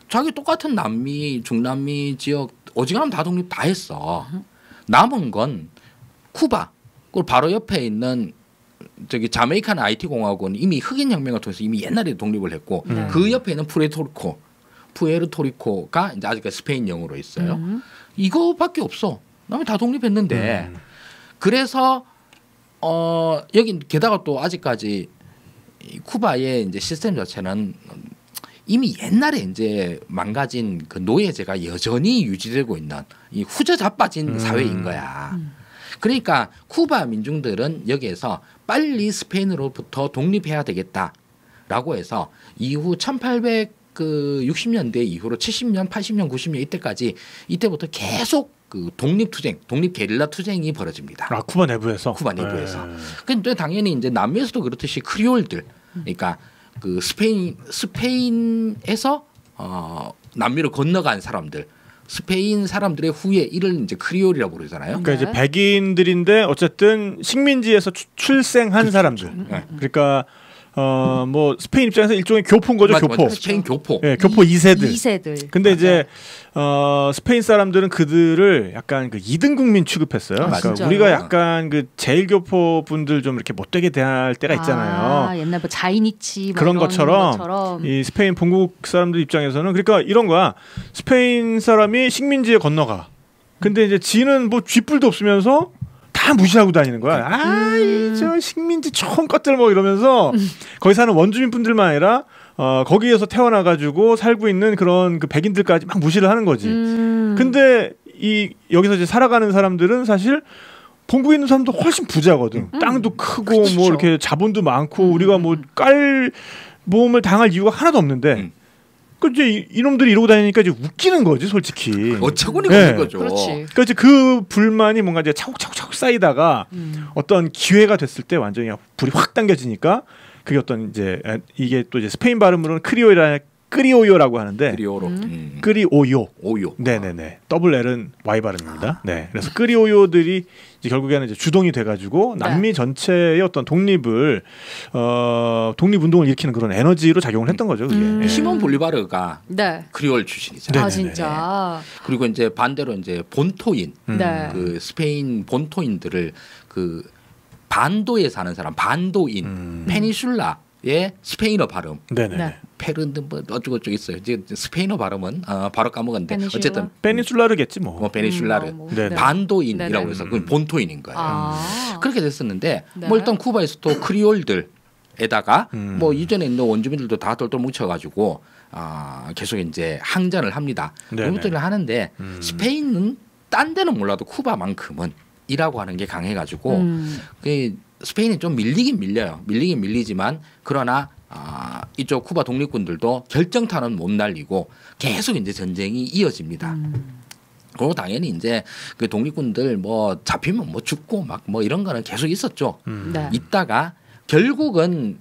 자기 똑같은 남미, 중남미 지역 어지간하면 다 독립 다 했어. 남은 건 쿠바 그리고 바로 옆에 있는 저기 자메이카는 IT 공화국은 이미 흑인 혁명을 통해서 이미 옛날에 독립을 했고 그 옆에 있는 푸에르토리코가 이제 아직까지 스페인령으로 있어요. 이거밖에 없어. 남이 다 독립했는데 그래서 여기 게다가 또 아직까지 쿠바의 이제 시스템 자체는 이미 옛날에 이제 망가진 그 노예제가 여전히 유지되고 있는 이 후져자빠진 사회인 거야. 그러니까 쿠바 민중들은 여기에서 빨리 스페인으로부터 독립해야 되겠다라고 해서 이후 1860년대 이후로 70년, 80년, 90년 이때까지 이때부터 계속 그 독립투쟁, 독립 게릴라 투쟁이 벌어집니다. 쿠바 내부에서. 쿠바 내부에서. 근데 당연히 이제 남미에서도 그렇듯이 크리올들, 그러니까 그 스페인에서 남미로 건너간 사람들. 스페인 사람들의 후예 이를 이제 크리올이라고 부르잖아요. 그러니까 이제 백인들인데 어쨌든 식민지에서 출생한 사람들. 그러니까 뭐 스페인 입장에서 일종의 교포인 거죠. 교포. 스페인 교포. 네, 교포 2세들. 근데 이제 스페인 사람들은 그들을 약간 그 2등 국민 취급했어요. 그러니까 우리가 약간 그 제일 교포 분들 좀 이렇게 못되게 대할 때가 있잖아요. 옛날 뭐 자이니치 그런 것처럼 이 스페인 본국 사람들 입장에서는 그러니까 이런 거야. 스페인 사람이 식민지에 건너가. 근데 이제 지는 뭐 쥐뿔도 없으면서 다 무시하고 다니는 거야. 저 식민지 총 것들 뭐 이러면서 거기 사는 원주민 분들만 아니라 거기에서 태어나가지고 살고 있는 그런 그 백인들까지 막 무시를 하는 거지. 근데 여기서 이제 살아가는 사람들은 사실 본국에 있는 사람도 훨씬 부자거든. 땅도 크고 그렇죠. 뭐 이렇게 자본도 많고 우리가 뭐 깔보험을 당할 이유가 하나도 없는데. 그 이제 이놈들이 이러고 다니니까 이제 웃기는 거지, 솔직히. 어처구니가 없는 거죠. 그러니까 이제 그 불만이 뭔가 이제 차곡차곡 쌓이다가 어떤 기회가 됐을 때 완전히 불이 확 당겨지니까 그게 어떤 이제 이게 또 이제 스페인 발음으로는 크리오요라고 하는데 크리오요. 네네네. 더블 L은 Y 발음입니다. 네. 그래서 크리오요들이 이제 결국에는 이제 주동이 돼가지고 남미 전체의 어떤 독립을 독립운동을 일으키는 그런 에너지로 작용을 했던 거죠. 그게. 시몬 볼리바르가 크리올 출신이잖아요. 진짜. 그리고 이제 반대로 이제 본토인 그 스페인 본토인들을 그 반도에 사는 사람, 반도인, 페니슐라의 스페인어 발음. 페르드 뭐 어쩌고저쩌고 있어요. 이제 스페인어 발음은 바로 까먹었는데 어쨌든 페니슐라르겠지 뭐. 페니슐라르. 반도인이라고 해서 그건 본토인인 거예요. 그렇게 됐었는데 뭐 일단 쿠바에서도 크리올들의 쿠바에다가 뭐 이전에 있는 원주민들도 다 똘똘 뭉쳐가지고 계속 이제 항전을 합니다. 그런 것들을 하는데 스페인은 딴 데는 몰라도 쿠바만큼은 이라고 하는 게 강해가지고 그 스페인이 좀 밀리긴 밀려요. 밀리긴 밀리지만 그러나 이쪽 쿠바 독립군들도 결정타는 못 날리고 계속 이제 전쟁이 이어집니다. 그리고 당연히 이제 그 독립군들 뭐 잡히면 뭐 죽고 막 뭐 이런 거는 계속 있었죠. 있다가 결국은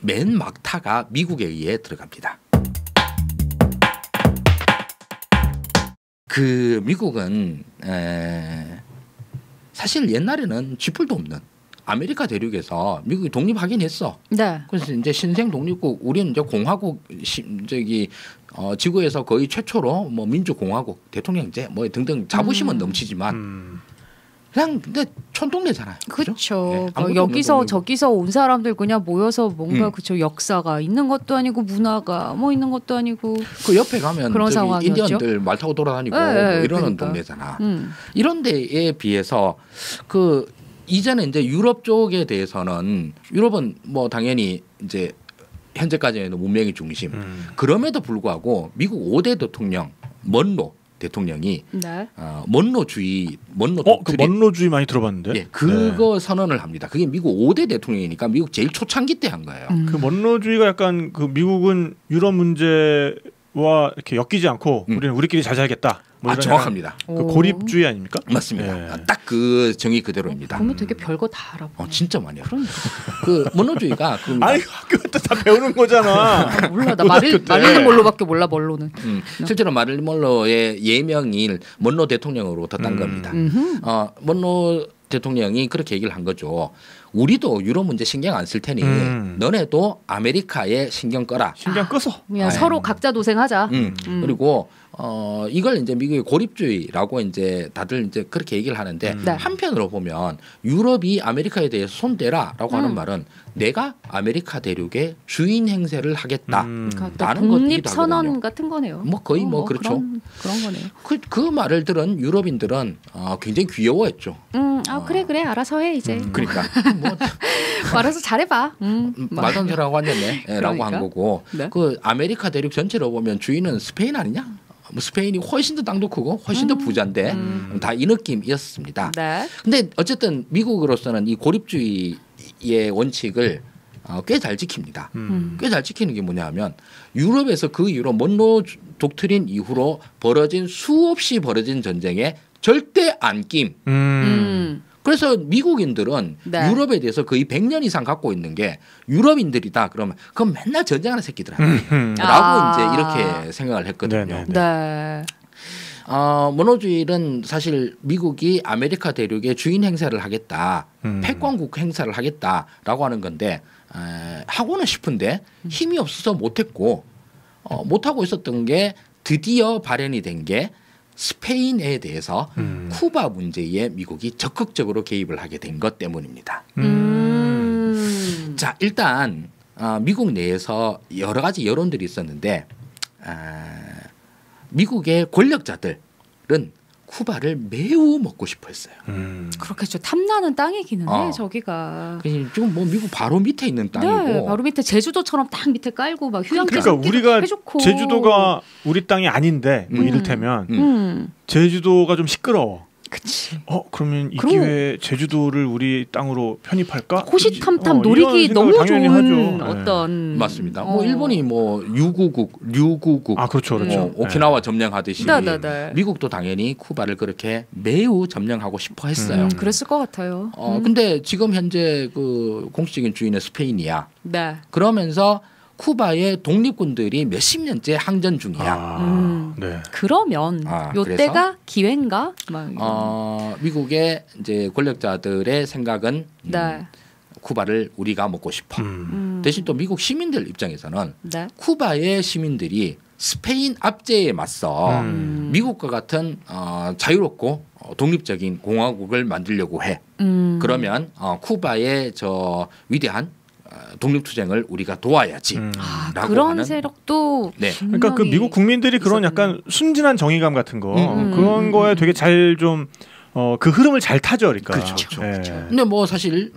맨 막타가 미국에 의해 들어갑니다. 그 미국은 사실 옛날에는 쥐뿔도 없는 아메리카 대륙에서 미국이 독립하긴 했어. 네. 그래서 이제 신생 독립국, 우리는 이제 공화국 지구에서 거의 최초로 뭐 민주공화국, 대통령제 뭐 등등 자부심은 넘치지만 그냥 근데 촌동네잖아요. 그렇죠. 네, 여기서 저기서 온 사람들 그냥 모여서 뭔가 그쵸 역사가 있는 것도 아니고 문화가 뭐 있는 것도 아니고 그 옆에 가면 그런 상황이었죠. 인디언들 말 타고 돌아다니고 뭐 이러는 그러니까. 동네잖아. 이런 데에 비해서 그 이전에 이제 유럽 쪽에 대해서는 유럽은 뭐 당연히 이제 현재까지는 문명의 중심. 그럼에도 불구하고 미국 5대 대통령 먼로 대통령이 네. 먼로주의 그 먼로주의 많이 들어봤는데. 예, 그거 선언을 합니다. 그게 미국 5대 대통령이니까 미국 제일 초창기 때 한 거예요. 그 먼로주의가 약간 그 미국은 유럽 문제와 이렇게 엮이지 않고 우리는 우리끼리 잘 살겠다. 뭐 정확합니다. 그 고립주의 아닙니까? 맞습니다. 딱 그 정의 그대로입니다. 보면 되게 별거 다 알아보네. 진짜 많이 알아. 그러니까. 그 먼로주의가 아니 학교 때 다 배우는 거잖아. 몰라 나 마릴린 먼로밖에 몰라 먼로는. 실제로 마릴린 먼로의 예명일 먼로 대통령으로부터 딴 겁니다. 먼로 대통령이 그렇게 얘기를 한 거죠. 우리도 유럽 문제 신경 안 쓸 테니 너네도 아메리카에 신경 꺼라. 신경 꺼서. 그냥 서로 각자 도생하자. 그리고 이걸 이제 미국의 고립주의라고 이제 다들 이제 그렇게 얘기를 하는데 한편으로 보면 유럽이 아메리카에 대해서 손대라라고 하는 말은 내가 아메리카 대륙의 주인 행세를 하겠다. 그러니까 독립 선언 같은 거네요. 뭐 거의 뭐 그렇죠. 그런 거네요. 그 말을 들은 유럽인들은 굉장히 귀여워했죠. 그래 알아서 해 이제. 그러니까 뭐 알아서 잘해봐. 말도 안 되라고 앉았네라고 한 거고. 네. 그 아메리카 대륙 전체로 보면 주인은 스페인 아니냐? 뭐 스페인이 훨씬 더 땅도 크고 훨씬 더 부자인데 다 이 느낌이었습니다. 네. 근데 어쨌든 미국으로서는 이 고립주의의 원칙을 꽤 잘 지킵니다. 꽤 잘 지키는 게 뭐냐하면 유럽에서 그 이후로 먼로 독트린 이후로 수없이 벌어진 전쟁에 절대 안 낌. 그래서 미국인들은 유럽에 대해서 거의 100년 이상 갖고 있는 게 유럽인들이다. 그러면 그건 맨날 전쟁하는 새끼들아. 라고 이제 이렇게 생각을 했거든요. 네. 먼로주의는 사실 미국이 아메리카 대륙의 주인 행사를 하겠다. 패권국 행사를 하겠다라고 하는 건데 하고는 싶은데 힘이 없어서 못했고 못하고 있었던 게 드디어 발현이 된 게 스페인에 대해서 쿠바 문제에 미국이 적극적으로 개입을 하게 된 것 때문입니다. 자, 일단 미국 내에서 여러 가지 여론들이 있었는데 미국의 권력자들은 쿠바를 매우 먹고 싶어 했어요. 그렇겠죠. 탐나는 땅이기는 해 저기가. 지금 뭐 미국 바로 밑에 있는 땅이고. 네, 바로 밑에 제주도처럼 딱 밑에 깔고 막 휴양지 그러니까 우리가 해좋고. 제주도가 우리 땅이 아닌데 뭐 이를테면 제주도가 좀 시끄러워. 그치. 그러면 이 기회에 제주도를 우리 땅으로 편입할까? 호시탐탐 노리기 너무 좋은 하죠. 어떤. 맞습니다. 뭐 일본이 뭐 류구국, 그렇죠. 오키나와 점령하듯이 미국도 당연히 쿠바를 그렇게 매우 점령하고 싶어 했어요. 그랬을 것 같아요. 근데 지금 현재 그 공식적인 주인은 스페인이야. 네. 그러면서 쿠바의 독립군들이 몇십 년째 항전 중이야. 네. 그러면 요때가 기회인가? 미국의 이제 권력자들의 생각은 쿠바를 우리가 먹고 싶어. 대신 또 미국 시민들 입장에서는 쿠바의 시민들이 스페인 압제에 맞서 미국과 같은 자유롭고 독립적인 공화국을 만들려고 해. 그러면 쿠바의 저 위대한 독립투쟁을 우리가 도와야지. 그런 하는. 세력도. 네. 그러니까 그 미국 국민들이 그런 약간 순진한 정의감 같은 거 그런 거에 되게 잘 좀 그 흐름을 잘 타죠, 그러니까. 그렇죠. 네. 근데 뭐 사실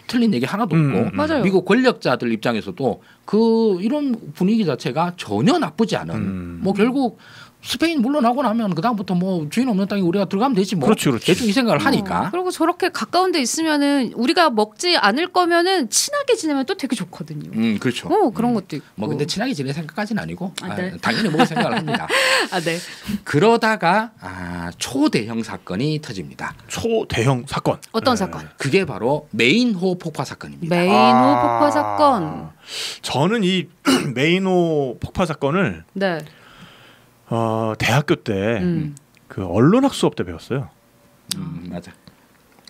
틀린 얘기 하나도 없고 맞아요. 미국 권력자들 입장에서도 그 이런 분위기 자체가 전혀 나쁘지 않은 뭐 결국 스페인 물러나고 나면 그다음부터 뭐 주인 없는 땅에 우리가 들어가면 되지 뭐. 그렇지. 대충 이 생각을 하니까. 그리고 저렇게 가까운 데 있으면은 우리가 먹지 않을 거면은 친하게 지내면 또 되게 좋거든요. 그렇죠. 그런 것도 있고. 뭐 근데 친하게 지낼 생각까지는 아니고 네. 당연히 먹을 생각을 합니다. 네. 그러다가 초대형 사건이 터집니다. 초대형 사건. 어떤 사건? 그게 바로 메인호 폭파 사건입니다. 메인호 폭파 사건. 저는 이 메인호 폭파 사건을 네. 대학교 때 그 언론학 수업 때 배웠어요. 맞아.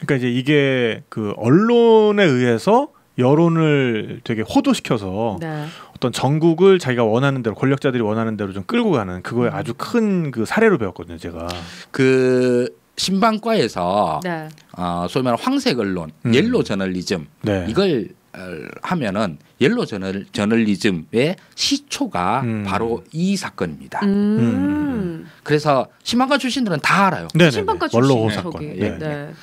그러니까 이제 이게 그 언론에 의해서 여론을 되게 호도시켜서 네. 어떤 전국을 자기가 원하는 대로 권력자들이 원하는 대로 좀 끌고 가는 그거에 아주 큰 그 사례로 배웠거든요, 제가. 그 신방과에서 네. 소위 말하는 황색 언론, 옐로 저널리즘 네. 이걸 하면은 옐로 저널리즘의 시초가 바로 이 사건입니다. 그래서 신방과 출신들은 다 알아요. 신방과 출신 원로호 사건. 네.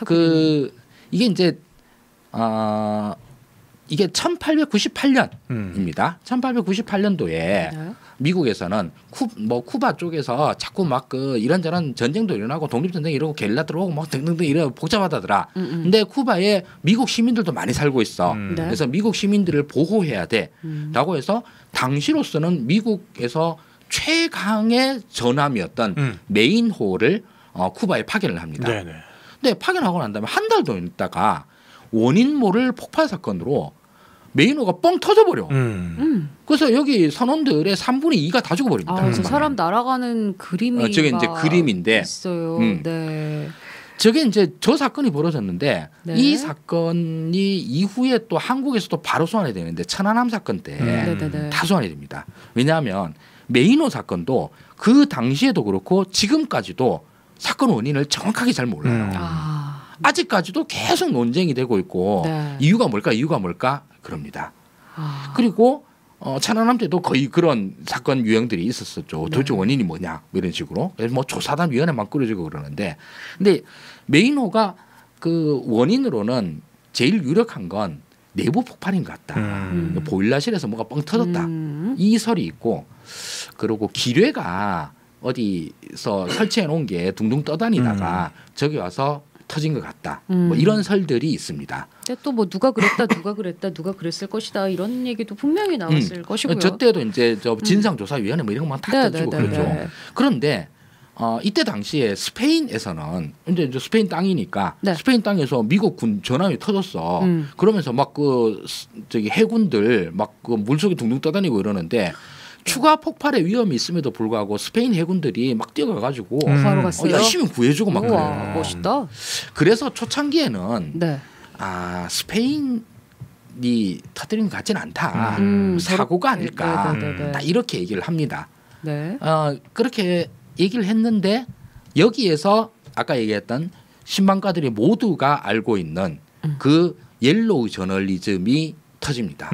그 이게 이제 이게 1898년입니다. 1898년도에 네. 미국에서는 쿠바 쪽에서 자꾸 막 그 이런저런 전쟁도 일어나고 독립전쟁 이러고 게릴라 들어오고 막 등등등 이런 복잡하다더라. 근데 쿠바에 미국 시민들도 많이 살고 있어. 네. 그래서 미국 시민들을 보호해야 돼라고 해서 당시로서는 미국에서 최강의 전함이었던 메인호를 쿠바에 파견을 합니다. 네네. 근데 파견하고 난 다음에 한 달 더 있다가 원인 모를 폭발 사건으로 메인호가 뻥 터져버려. 그래서 여기 선원들의 3분의 2가 다 죽어버립니다. 저 사람 날아가는 그림이 저게 이제 그림인데 있어요. 네. 저게 이제 저 사건이 벌어졌는데 네. 이 사건이 이후에 또 한국에서도 바로 소환이 되는데 천안함 사건 때 다 소환이 됩니다. 왜냐하면 메인호 사건도 그 당시에도 그렇고 지금까지도 사건 원인을 정확하게 잘 몰라요. 아직까지도 계속 논쟁이 되고 있고 네. 이유가 뭘까 그럽니다. 그리고 천안함 때도 거의 그런 사건 유형들이 있었었죠. 도대체 원인이 뭐냐 뭐 이런 식으로 뭐 조사단 위원회만 꾸려지고 그러는데 근데 메인호가 그 원인으로는 제일 유력한 건 내부 폭발인 것 같다. 보일러실에서 뭐가 뻥 터졌다. 이 설이 있고 그리고 기뢰가 어디서 설치해 놓은 게 둥둥 떠다니다가 저기 와서 터진 것 같다. 뭐 이런 설들이 있습니다. 근데 또 뭐 누가 그랬을 것이다 이런 얘기도 분명히 나왔을 것이고요. 저 때도 이제 저 진상조사위원회 뭐 이런 것만 다 떠주고 그러죠. 그런데 이때 당시에 스페인에서는 이제 스페인 땅이니까 스페인 땅에서 미국 군 전함이 터졌어. 그러면서 막 그 저기 해군들 막 그 물속에 둥둥 떠다니고 이러는데. 추가 폭발의 위험이 있음에도 불구하고 스페인 해군들이 막 뛰어가가지고 열심히 구해주고 막 그래요. 멋있다. 그래서 초창기에는 네. 스페인이 터뜨린 것 같지는 않다. 사고가 아닐까. 딱 이렇게 얘기를 합니다. 네. 그렇게 얘기를 했는데 여기에서 아까 얘기했던 신방가들이 모두가 알고 있는 그 옐로우 저널리즘이 터집니다.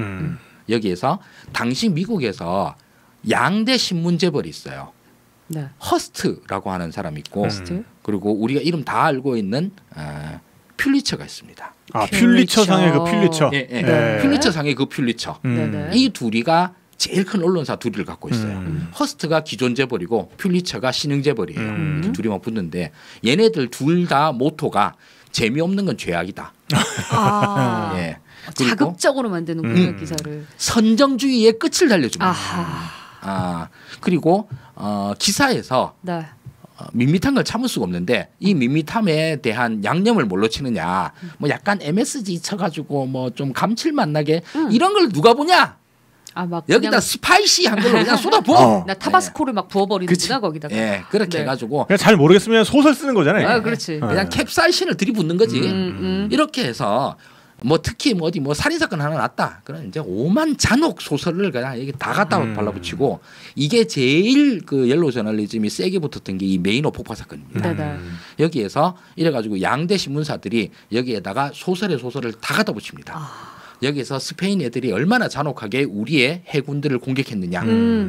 여기에서 당시 미국에서 양대 신문 재벌이 있어요. 네. 허스트라고 하는 사람이 있고 그리고 우리가 이름 다 알고 있는 퓰리처가 있습니다. 퓰리처상의 그 퓰리처. 네. 퓰리처상의 그 퓰리처. 이 둘이가 제일 큰 언론사 둘이를 갖고 있어요. 허스트가 기존 재벌이고 퓰리처가 신흥 재벌이에요. 둘이만 붙는데 얘네들 둘 다 모토가 재미없는 건 죄악이다. 예. 자극적으로 만드는 기사를. 선정주의의 끝을 달려줍니다. 그리고 기사에서 밋밋한 걸 참을 수가 없는데 이 밋밋함에 대한 양념을 뭘로 치느냐. 뭐 약간 MSG 쳐가지고 뭐 좀 감칠맛 나게 이런 걸 누가 보냐. 막 여기다 스파이시한 걸로 그냥 쏟아부어. 나 타바스코를 막 부어버리는구나 거기다가. 예, 그렇게 해가지고 그냥 잘 모르겠으면 소설 쓰는 거잖아요. 그렇지. 그냥 캡사이신을 들이붓는 거지. 이렇게 해서 뭐 특히 뭐 어디 뭐 살인 사건 하나 났다. 그럼 이제 오만 잔혹 소설을 그냥 여기 다 갖다 발라붙이고 이게 제일 그 옐로우 저널리즘이 세게 붙었던 게 이 메인호 폭파 사건입니다. 여기에서 이래가지고 양대 신문사들이 여기에다가 소설의 소설을 다 갖다 붙입니다. 여기서 스페인 애들이 얼마나 잔혹하게 우리의 해군들을 공격했느냐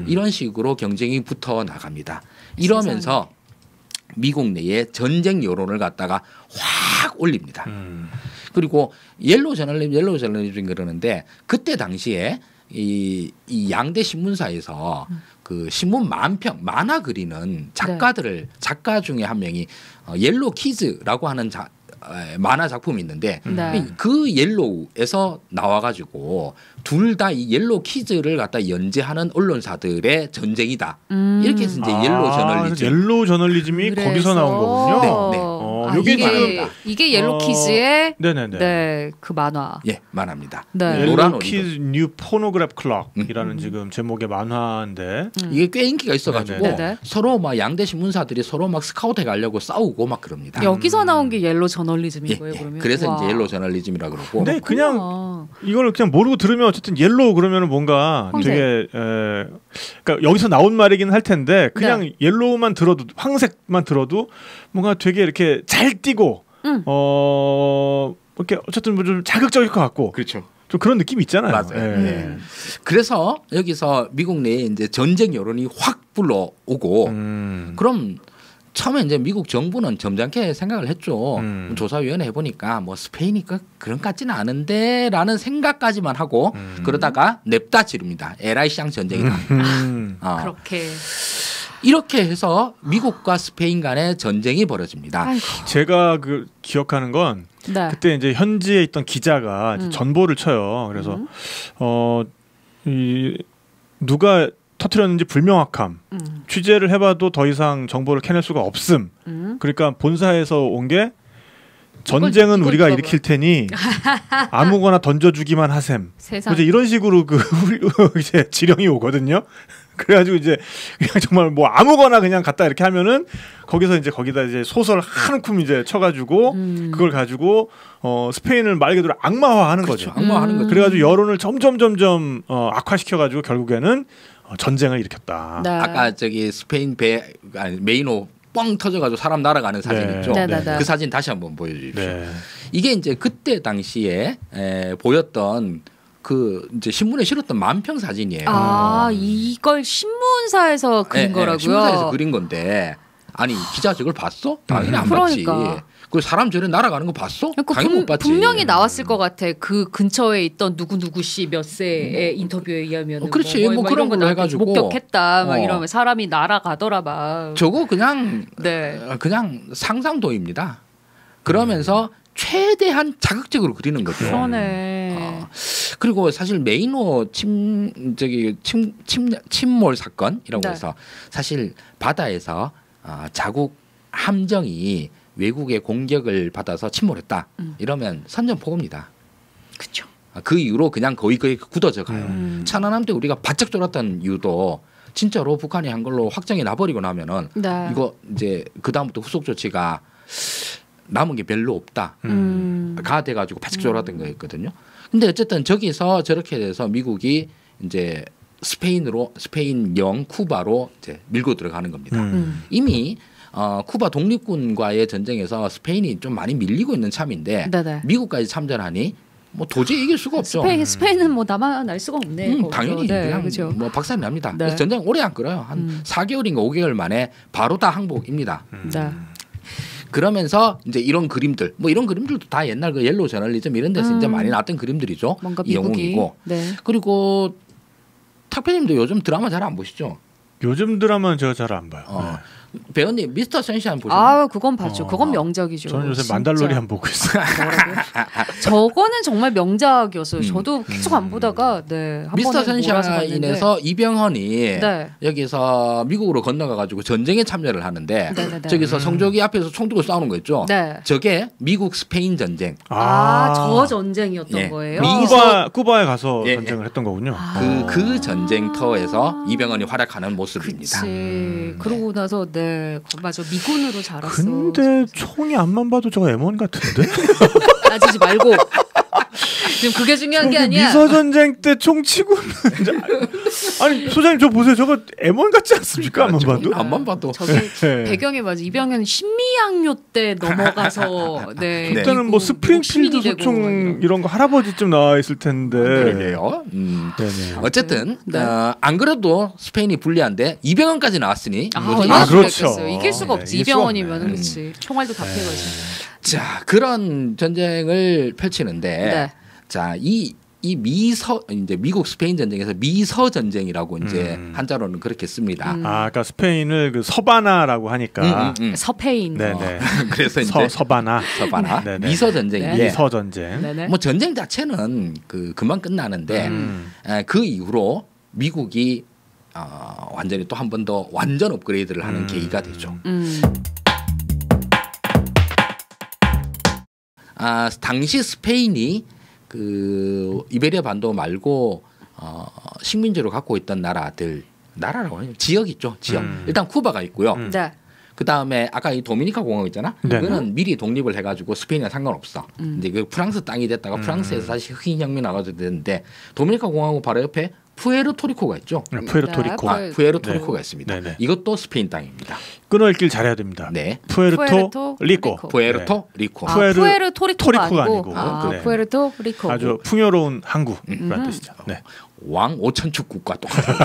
이런 식으로 경쟁이 붙어 나갑니다. 이러면서 미국 내에 전쟁 여론을 갖다가 확 올립니다. 그리고 옐로우 저널리즘 그러는데 그때 당시에 이 양대 신문사에서 그 신문 만화 그리는 작가들을 작가 중에 한 명이 옐로우 키즈라고 하는 만화 작품이 있는데 그 옐로우에서 나와가지고 둘 다 이 옐로우 키즈를 갖다 연재하는 언론사들의 전쟁이다. 이렇게 해서 이제 옐로우 저널리즘. 옐로우 저널리즘이 거기서 나온 거군요. 네. 이게 옐로우 키즈의 그 만화. 예, 만화입니다. 옐로우 키즈 뉴 포노그래프 클럭이라는 지금 제목의 만화인데 이게 꽤 인기가 있어가지고 서로 막 양대 신문사들이 서로 막 스카우트해 가려고 싸우고 막 그럽니다. 여기서 나온 게 옐로우 저널리즘인 거예요, 그러면? 그래서 이제 옐로우 저널리즘이라 그러고. 근데 그냥 이걸 그냥 모르고 들으면 어쨌든 옐로우 그러면은 뭔가 되게 그러니까 여기서 나온 말이긴 할 텐데 그냥 옐로우만 들어도 황색만 들어도 뭔가 되게 이렇게 잘 띄고 이렇게 어쨌든 뭐 좀 자극적일 것 같고. 그렇죠. 좀 그런 느낌이 있잖아요. 맞아요. 그래서 여기서 미국 내에 이제 전쟁 여론이 확 불러오고 그럼 처음에 이제 미국 정부는 점잖게 생각을 했죠. 조사위원회 해보니까 뭐 스페인이 그런 것 같지는 않은데라는 생각까지만 하고 그러다가 냅다 지릅니다. 에라이 시장 전쟁이다. 그렇게. 이렇게 해서 미국과 스페인 간의 전쟁이 벌어집니다. 아이고. 제가 그 기억하는 건 그때 이제 현지에 있던 기자가 전보를 쳐요. 그래서 누가 터뜨렸는지 불명확함. 취재를 해봐도 더 이상 정보를 캐낼 수가 없음. 그러니까 본사에서 온 게 전쟁은 우리가 일으킬 테니 아무거나 던져주기만 하셈. 이제 이런 식으로 이제 지령이 오거든요. 그래가지고 이제 그냥 정말 뭐 아무거나 그냥 갖다 이렇게 하면은 거기다 이제 소설 한 움큼 이제 쳐가지고 그걸 가지고 스페인을 말 그대로 악마화하는 거죠. 악마화하는 거죠. 그래가지고 여론을 점점 악화시켜가지고 결국에는 전쟁을 일으켰다. 아까 저기 스페인 메이노 뻥 터져가지고 사람 날아가는 사진 있죠. 그 사진 다시 한번 보여주십시오. 이게 이제 그때 당시에 보였던 그 이제 신문에 실었던 만평 사진이에요. 이걸 신문사에서 그린 거라고요? 신문사에서 그린 건데 아니 기자 저걸 봤어? 당연히 안 봤지. 그 사람 저래 날아가는 거 봤어? 당연히 못 봤지. 분명히 나왔을 것 같아. 그 근처에 있던 누구 씨 몇 세의 인터뷰에 의하면 그렇지 뭐 그런 걸로 해가지고 목격했다 막 이러면 사람이 날아가더라 막. 저거 그냥 상상도입니다. 그러면서 최대한 자극적으로 그리는 거죠. 그러네. 그리고 사실 메이노 침몰 사건이라고 해서 사실 바다에서 자국 함정이 외국의 공격을 받아서 침몰했다. 이러면 선전포고입니다. 그렇죠. 그 이후로 그냥 거의 굳어져 가요. 천안함 때 우리가 바짝 졸았던 이유도 진짜로 북한이 한 걸로 확정이 나버리고 나면은 이거 이제 그 다음부터 후속 조치가 남은 게 별로 없다. 가 돼가지고 바짝 졸았던 거였거든요. 근데 어쨌든 저기서 저렇게 돼서 미국이 이제 스페인령 쿠바로 이제 밀고 들어가는 겁니다. 이미 쿠바 독립군과의 전쟁에서 스페인이 좀 많이 밀리고 있는 참인데 미국까지 참전하니 뭐 도저히 이길 수가 없죠. 스페인은 뭐 남아날 수가 없네. 당연히 그냥 그렇죠. 뭐 박살이 납니다. 그래서 전쟁 오래 안 끌어요. 한 4개월인가 5개월 만에 바로 다 항복입니다. 그러면서 이제 이런 그림들, 뭐 이런 그림들도 다 옛날 그 옐로우 저널리즘 이런 데서 이제 많이 나왔던 그림들이죠. 이 영웅이고. 그리고 탁배님도 요즘 드라마 잘 안 보시죠? 요즘 드라마는 제가 잘 안 봐요. 배우님 미스터 선샤인 보셨나요? 그건 봤죠. 그건 명작이죠. 저는 요새 만달로리안 보고 있어요. 저거는 정말 명작이었어요. 저도 계속 안 보다가 미스터 선샤인에서 이병헌이 여기서 미국으로 건너가가지고 전쟁에 참여를 하는데 저기서 성조기 앞에서 총 들고 싸우는 거 있죠. 저게 미국 스페인 전쟁. 저 전쟁이었던 거예요. 쿠바에 가서 전쟁을 했던 거군요. 그 전쟁터에서 이병헌이 활약하는 모습입니다. 그러고 나서 맞아 미군으로 자랐어. 근데 총이 앞만 봐도 저거 M1 같은데? 따지지 말고. 지금 그게 중요한 게 아니야. 미서 전쟁 때 총치고는 아니 소장님 저 보세요. 저거 M1 같지 않습니까? 안만 봐도. 저게 배경이 맞아. 이병현 신미양요 때 넘어가서 네. 그때는 뭐 스프링필드 소총 이런 거 할아버지쯤 나와 있을 텐데. 그러게요. 어쨌든 안 그래도 스페인이 불리한데 이병헌까지 나왔으니 그렇죠. 이길 수가 없지. 이병헌이면 그렇지. 총알도 다 피해가지고. 자 그런 전쟁을 펼치는데 자 이 미서 이제 미국 스페인 전쟁에서 미서 전쟁이라고 이제 한자로는 그렇게 씁니다. 그러니까 스페인을 그 서바나라고 하니까 서페인. 네네. 그래서 이제 서바나 미서 전쟁인데 미서 전쟁. 뭐 전쟁 자체는 금방 끝나는데 그 이후로 미국이 완전히 또 한 번 더 완전 업그레이드를 하는 계기가 되죠. 당시 스페인이 그 이베리아 반도 말고 식민지로 갖고 있던 나라라고 하죠. 지역 있죠. 지역. 일단 쿠바가 있고요. 그 다음에 아까 이 도미니카 공화국 있잖아. 그거는 미리 독립을 해가지고 스페인이랑 상관없어. 이제 그 프랑스 땅이 됐다가 프랑스에서 다시 흑인혁명 나가도 되는데 도미니카 공화국 바로 옆에 푸에르토리코가 있죠. 푸에르토리코가 있습니다. 이것도 스페인 땅입니다. 끊어읽기를 잘해야 됩니다. 네. 푸에르토리코. 푸에르토리코가 아니고. 푸에르토리코. 아주 풍요로운 항구라는 뜻이죠. 네. 왕 5천축 국가 똑같아요.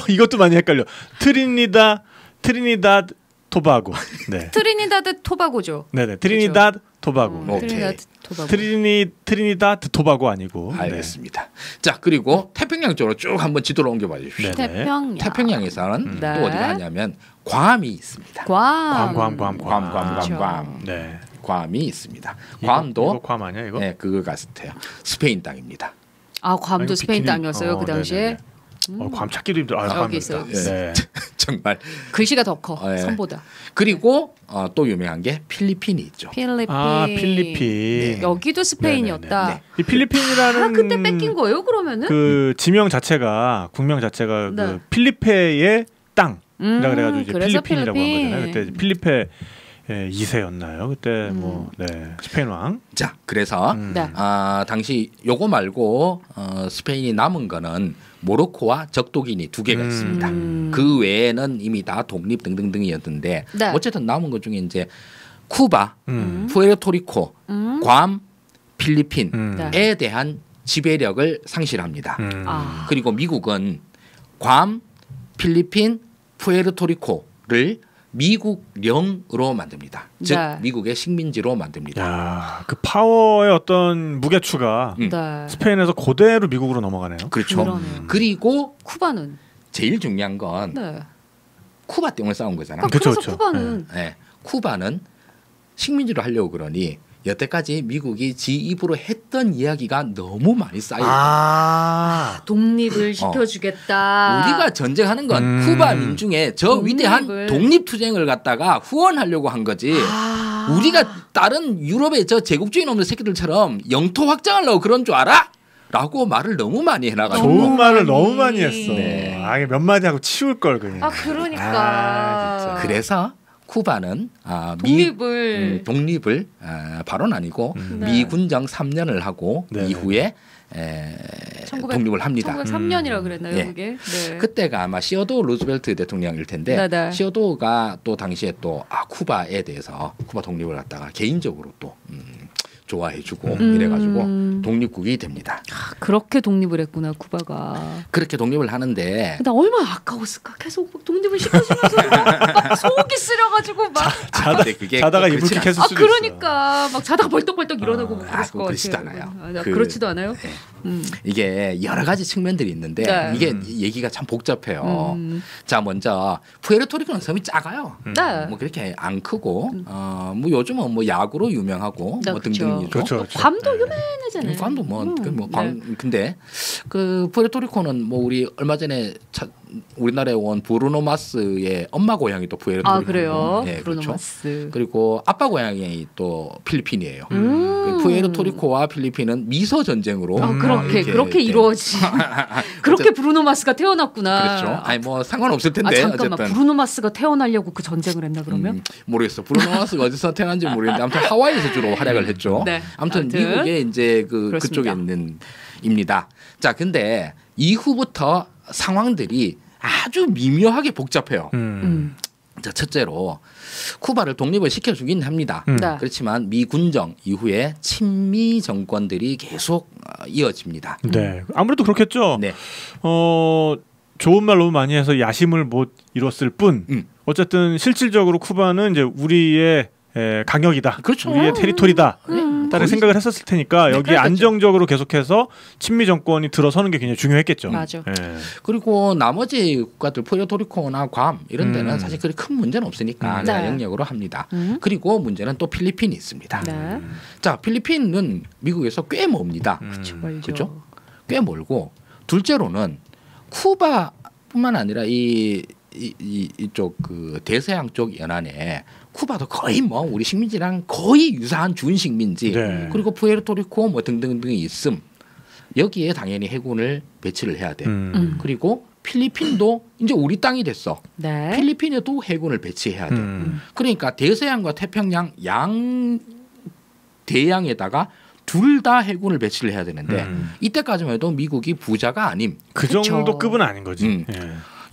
이것도 많이 헷갈려. 트리니다드 토바고. 네. 트리니다드 토바고죠. 네네. 트리니다드 토바고. 트리니다드 토바고 아니고. 알겠습니다. 네. 자 그리고 태평양 쪽으로 쭉 한번 지도로 옮겨봐 주십시오. 태평양에서는 또 어디가 하냐면 괌이 있습니다. 괌. 네. 괌이 있습니다. 괌도 이거 괌 아니야 이거? 네, 그거 같아요. 스페인 땅입니다. 괌도 스페인 땅이었어요 그 당시에. 괌 찾기도 힘들어. 여기 있어요. 네. 정말 글씨가 더 커. 선보다. 그리고 또 유명한 게 필리핀이 있죠. 필리핀. 네. 여기도 스페인이었다. 이 필리핀이라는 그때 뺏긴 거예요 그러면은? 그 지명 자체가 국명 자체가 그 필리페의 땅이라 그래가지고 이제 필리핀이라고 한 거잖아요. 그때 필리페 2세였나요? 그때 스페인 왕. 자 그래서 당시 요거 말고 스페인이 남은 거는 모로코와 적도기니 2개가 있습니다. 그 외에는 이미 다 독립 등등등이었는데 어쨌든 남은 것 중에 이제 쿠바, 푸에르토리코, 괌, 필리핀에 대한 지배력을 상실합니다. 그리고 미국은 괌, 필리핀, 푸에르토리코를 미국령으로 만듭니다. 즉 미국의 식민지로 만듭니다. 야, 그 파워의 어떤 무게추가 스페인에서 그대로 미국으로 넘어가네요. 그렇죠. 그리고 쿠바는 제일 중요한 건 쿠바 때문에 싸운 거잖아. 그래서 쿠바는 쿠바는 식민지로 하려고 그러니 여태까지 미국이 지 입으로 했던 이야기가 너무 많이 쌓여. 독립을 시켜주겠다. 우리가 전쟁하는 건 쿠바 민중의 저 위대한 독립 투쟁을 갖다가 후원하려고 한 거지. 우리가 다른 유럽의 저 제국주의 놈들 새끼들처럼 영토 확장하려고 그런 줄 알아? 라고 말을 너무 많이 해놔가지고 좋은 말을 너무 많이 했어. 몇 마디 하고 치울 걸 그냥. 그러니까. 그래서 쿠바는 독립을 바로는 아니고 미군정 3년을 하고 이후에 독립을 합니다. 1903년이라고 그랬나요, 그게? 그때가 아마 시어도 루즈벨트 대통령일 텐데 시어도가 또 당시에 또 쿠바에 대해서 쿠바 독립을 갖다가 개인적으로 또 좋아해주고 이래가지고 독립국이 됩니다. 그렇게 독립을 했구나 쿠바가. 그렇게 독립을 하는데 나 얼마나 아까웠을까. 계속 막 독립을 시켜주면서 막 속이 쓰려가지고 막 자다가 이불킥 했을 수도 그러니까 막 자다가 벌떡벌떡 일어나고 그랬을 것 그렇지도 같아요. 않아요. 그렇지도 않아요. 이게 여러 가지 측면들이 있는데 이게 얘기가 참 복잡해요. 자 먼저 푸에르토리코는 섬이 작아요. 뭐 그렇게 안 크고 뭐 요즘은 뭐 야구로 유명하고 뭐 등등이죠. 그렇죠. 괌도 유명하잖아요. 괌도 근데 그 푸에르토리코는 뭐 우리 얼마 전에 우리나라에 온 브루노 마스의 엄마 고향이 또 푸에르토리코. 그래요? 네, 브루노 그렇죠. 마스. 그리고 아빠 고향이 또 필리핀이에요. 푸에르토리코와 필리핀은 미소 전쟁으로 그렇게 이루어지. 그렇게 브루노 마스가 태어났구나. 그렇죠. 아니 뭐 상관없을 텐데. 잠깐만. 어쨌든. 브루노 마스가 태어나려고 그 전쟁을 했나 그러면? 모르겠어. 브루노 마스가 어디서 태어난지 모르겠는데 아무튼 하와이에서 주로 활약을 했죠. 네. 아무튼 미국에 이제 그쪽에 있는 입니다. 자, 근데 이후부터 상황들이 아주 미묘하게 복잡해요. 자, 첫째로 쿠바를 독립을 시켜주긴 합니다. 네. 그렇지만 미 군정 이후에 친미 정권들이 계속 이어집니다. 네, 아무래도 그렇겠죠. 네. 좋은 말 너무 많이 해서 야심을 못 이뤘을 뿐 어쨌든 실질적으로 쿠바는 이제 우리의 강역이다. 그렇죠. 우리의 테리토리다. 라는 생각을 했었을 테니까 여기 안정적으로 계속해서 친미 정권이 들어서는 게 굉장히 중요했겠죠. 맞아. 그리고 나머지 국가들 푸에르토리코나 괌 이런 데는 사실 그렇게 큰 문제는 없으니까 영역으로 합니다. 그리고 문제는 또 필리핀이 있습니다. 네. 자, 필리핀은 미국에서 꽤 멉니다. 그렇죠? 꽤 멀고 둘째로는 쿠바뿐만 아니라 이쪽 그 대서양 쪽 연안에 쿠바도 거의 뭐 우리 식민지랑 거의 유사한 준식민지 그리고 푸에르토리코 뭐 등등등이 있음. 여기에 당연히 해군을 배치를 해야 돼. 그리고 필리핀도 이제 우리 땅이 됐어. 네. 필리핀에도 해군을 배치해야 돼. 그러니까 대서양과 태평양 양 대양에다가 둘 다 해군을 배치를 해야 되는데 이때까지만 해도 미국이 부자가 아님. 그 정도 급은 아닌 거지.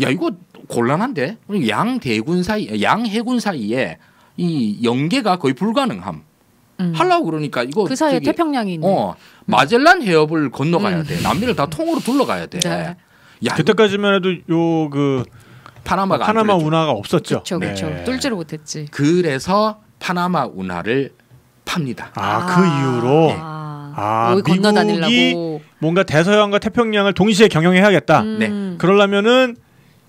야, 이거 곤란한데 양 대군 사이, 양 해군 사이에 이 연계가 거의 불가능함. 하려고 그러니까 이거 그 사이에 태평양이 있네. 마젤란 해협을 건너가야 돼. 남미를 다 통으로 둘러가야 돼. 네. 야, 그때까지만 해도 요 그 파나마 운하가 없었죠. 그렇죠. 뚫지를 못했지. 그래서 파나마 운하를 팝니다. 그 이후로 여기 건너다니려고 미국이 뭔가 대서양과 태평양을 동시에 경영해야겠다. 그러려면은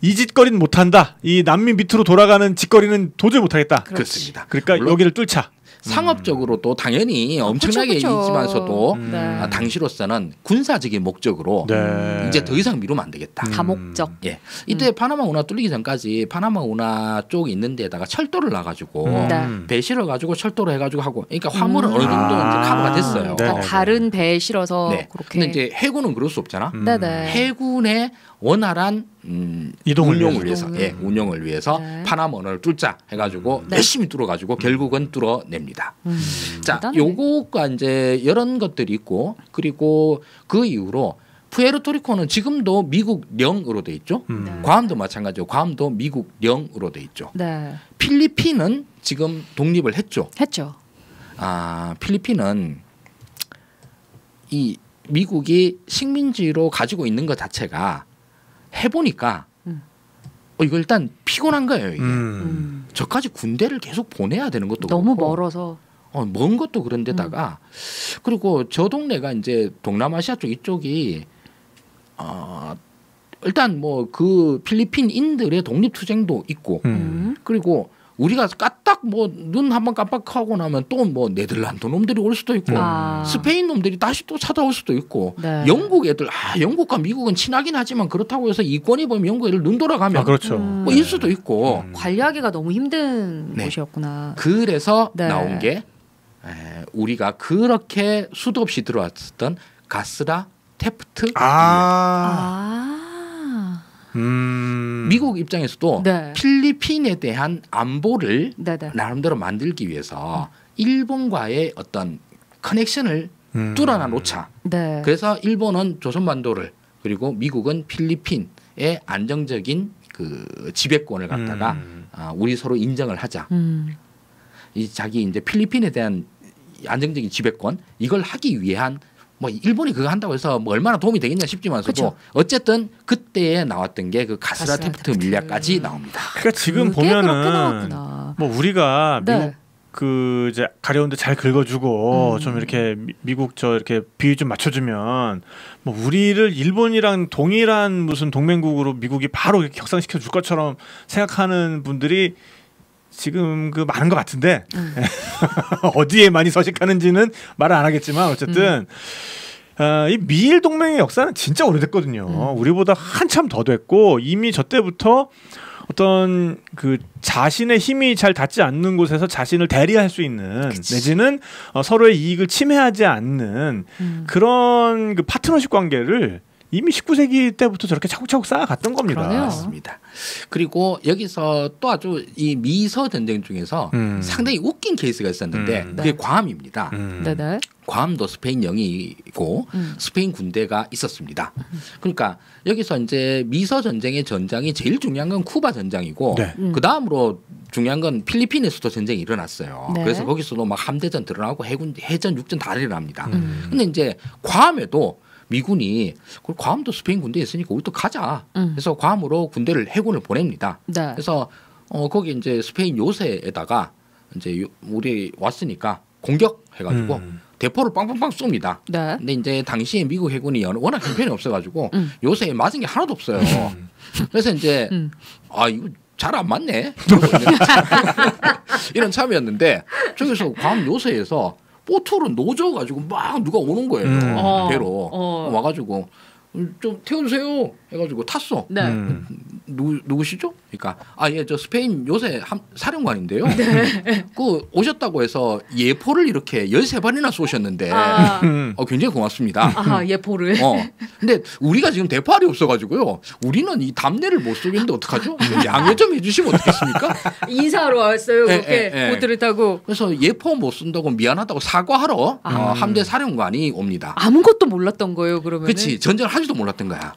이 짓거리는 못한다. 이 남미 밑으로 돌아가는 짓거리는 도저히 못하겠다. 그렇습니다. 그러니까 여기를 뚫자. 상업적으로도 당연히 엄청나게 이지만서도 당시로서는 군사적인 목적으로 이제 더 이상 미루면 안 되겠다. 다목적. 예, 이때 파나마 운하 뚫리기 전까지 파나마 운하 쪽 있는 데다가 철도를 놔가지고 배 실어가지고 철도를 해가지고 하고, 그러니까 화물은 어느 정도 이제 커버가 됐어요. 그러니까 다른 배에 실어서 그렇게. 근데 이제 해군은 그럴 수 없잖아. 네네. 해군의 원활한 운용을 위해서, 운용을 위해서 파나마 운하를 뚫자 해가지고 열심히 뚫어가지고 결국은 뚫어냅니다. 자, 요거가 이제 이런 것들이 있고, 그리고 그 이후로 푸에르토리코는 지금도 미국령으로 돼 있죠. 괌도 마찬가지고 괌도 미국령으로 돼 있죠. 필리핀은 지금 독립을 했죠. 필리핀은 이 미국이 식민지로 가지고 있는 것 자체가 해보니까 이거 일단 피곤한 거예요. 이게 저까지 군대를 계속 보내야 되는 것도 너무 그렇고, 멀어서 먼 것도 그런데다가 그리고 저 동네가 이제 동남아시아 쪽 이쪽이 일단 뭐 그 필리핀인들의 독립투쟁도 있고 그리고 우리가 까딱 뭐 눈 한번 깜빡하고 나면 또 뭐 네덜란드 놈들이 올 수도 있고 스페인 놈들이 다시 또 찾아올 수도 있고 영국 애들 영국과 미국은 친하긴 하지만 그렇다고 해서 이권이 보면 영국 애들 눈 돌아가면 뭐 일 수도 있고 관리하기가 너무 힘든 곳이었구나. 그래서 나온 게 우리가 그렇게 수도 없이 들어왔었던 가스라 테프트 미국 입장에서도 필리핀에 대한 안보를 나름대로 만들기 위해서 일본과의 어떤 커넥션을 뚫어놔 놓자. 그래서 일본은 조선반도를, 그리고 미국은 필리핀의 안정적인 그 지배권을 갖다가 우리 서로 인정을 하자. 이 자기 이제 필리핀에 대한 안정적인 지배권, 이걸 하기 위한 뭐 일본이 그거 한다고 해서 뭐 얼마나 도움이 되겠냐 싶지만서도 어쨌든 그때에 나왔던 게 그 가스라 테프트 밀약까지 나옵니다. 그러니까 지금 보면은 뭐 우리가 미국 그 이제 가려운데 잘 긁어주고 좀 이렇게 미국 저 이렇게 비위 좀 맞춰주면 뭐 우리를 일본이랑 동일한 무슨 동맹국으로 미국이 바로 이렇게 격상시켜 줄 것처럼 생각하는 분들이 지금 그 많은 것 같은데 어디에 많이 서식하는지는 말을 안 하겠지만 어쨌든 이 미일 동맹의 역사는 진짜 오래됐거든요. 우리보다 한참 더 됐고 이미 저 때부터 어떤 그 자신의 힘이 잘 닿지 않는 곳에서 자신을 대리할 수 있는 내지는 서로의 이익을 침해하지 않는 그런 그 파트너십 관계를 이미 19세기 때부터 저렇게 차곡차곡 쌓아갔던 겁니다. 그러네요. 맞습니다. 그리고 여기서 또 아주 이 미서 전쟁 중에서 상당히 웃긴 케이스가 있었는데 그게 괌입니다. 네네. 괌도 스페인 영이고 스페인 군대가 있었습니다. 그러니까 여기서 이제 미서 전쟁의 전장이 제일 중요한 건 쿠바 전장이고 네. 그 다음으로 중요한 건 필리핀에서도 전쟁이 일어났어요. 네. 그래서 거기서도 막 함대전 드러나고 해전, 육전 다 일어납니다. 근데 이제 괌에도 미군이 괌도 스페인 군대에 있으니까 우리 또 가자. 그래서 괌으로 군대를 해군을 보냅니다. 네. 그래서 거기 이제 스페인 요새에다가 이제 우리 왔으니까 공격해가지고 대포를 빵빵빵 쏩니다. 네. 근데 이제 당시에 미국 해군이 워낙 형편이 없어가지고 요새에 맞은 게 하나도 없어요. 그래서 이제 아 이거 잘 안 맞네. 이런 참이었는데 저기서 괌 요새에서 보트로 놓져가지고 막 누가 오는 거예요. 배로 와가지고 좀 태워주세요 해가지고 탔어. 네. 누구시죠? 그러니까 예 저 스페인 요새 사령관인데요. 네. 그 오셨다고 해서 예포를 이렇게 13발이나 쏘셨는데 굉장히 고맙습니다. 예포를. 근데 우리가 지금 대포알이 없어가지고요. 우리는 이 담내를 못 쏘겠는데 어떡하죠? 양해 좀 해주시면 어떻겠습니까? 인사하러 왔어요. 그렇게 보트를 타고. 그래서 예포 못 쏜다고 미안하다고 사과하러 함대 사령관이 옵니다. 아무것도 몰랐던 거예요, 그러면. 그렇지. 전쟁을 하지도 몰랐던 거야.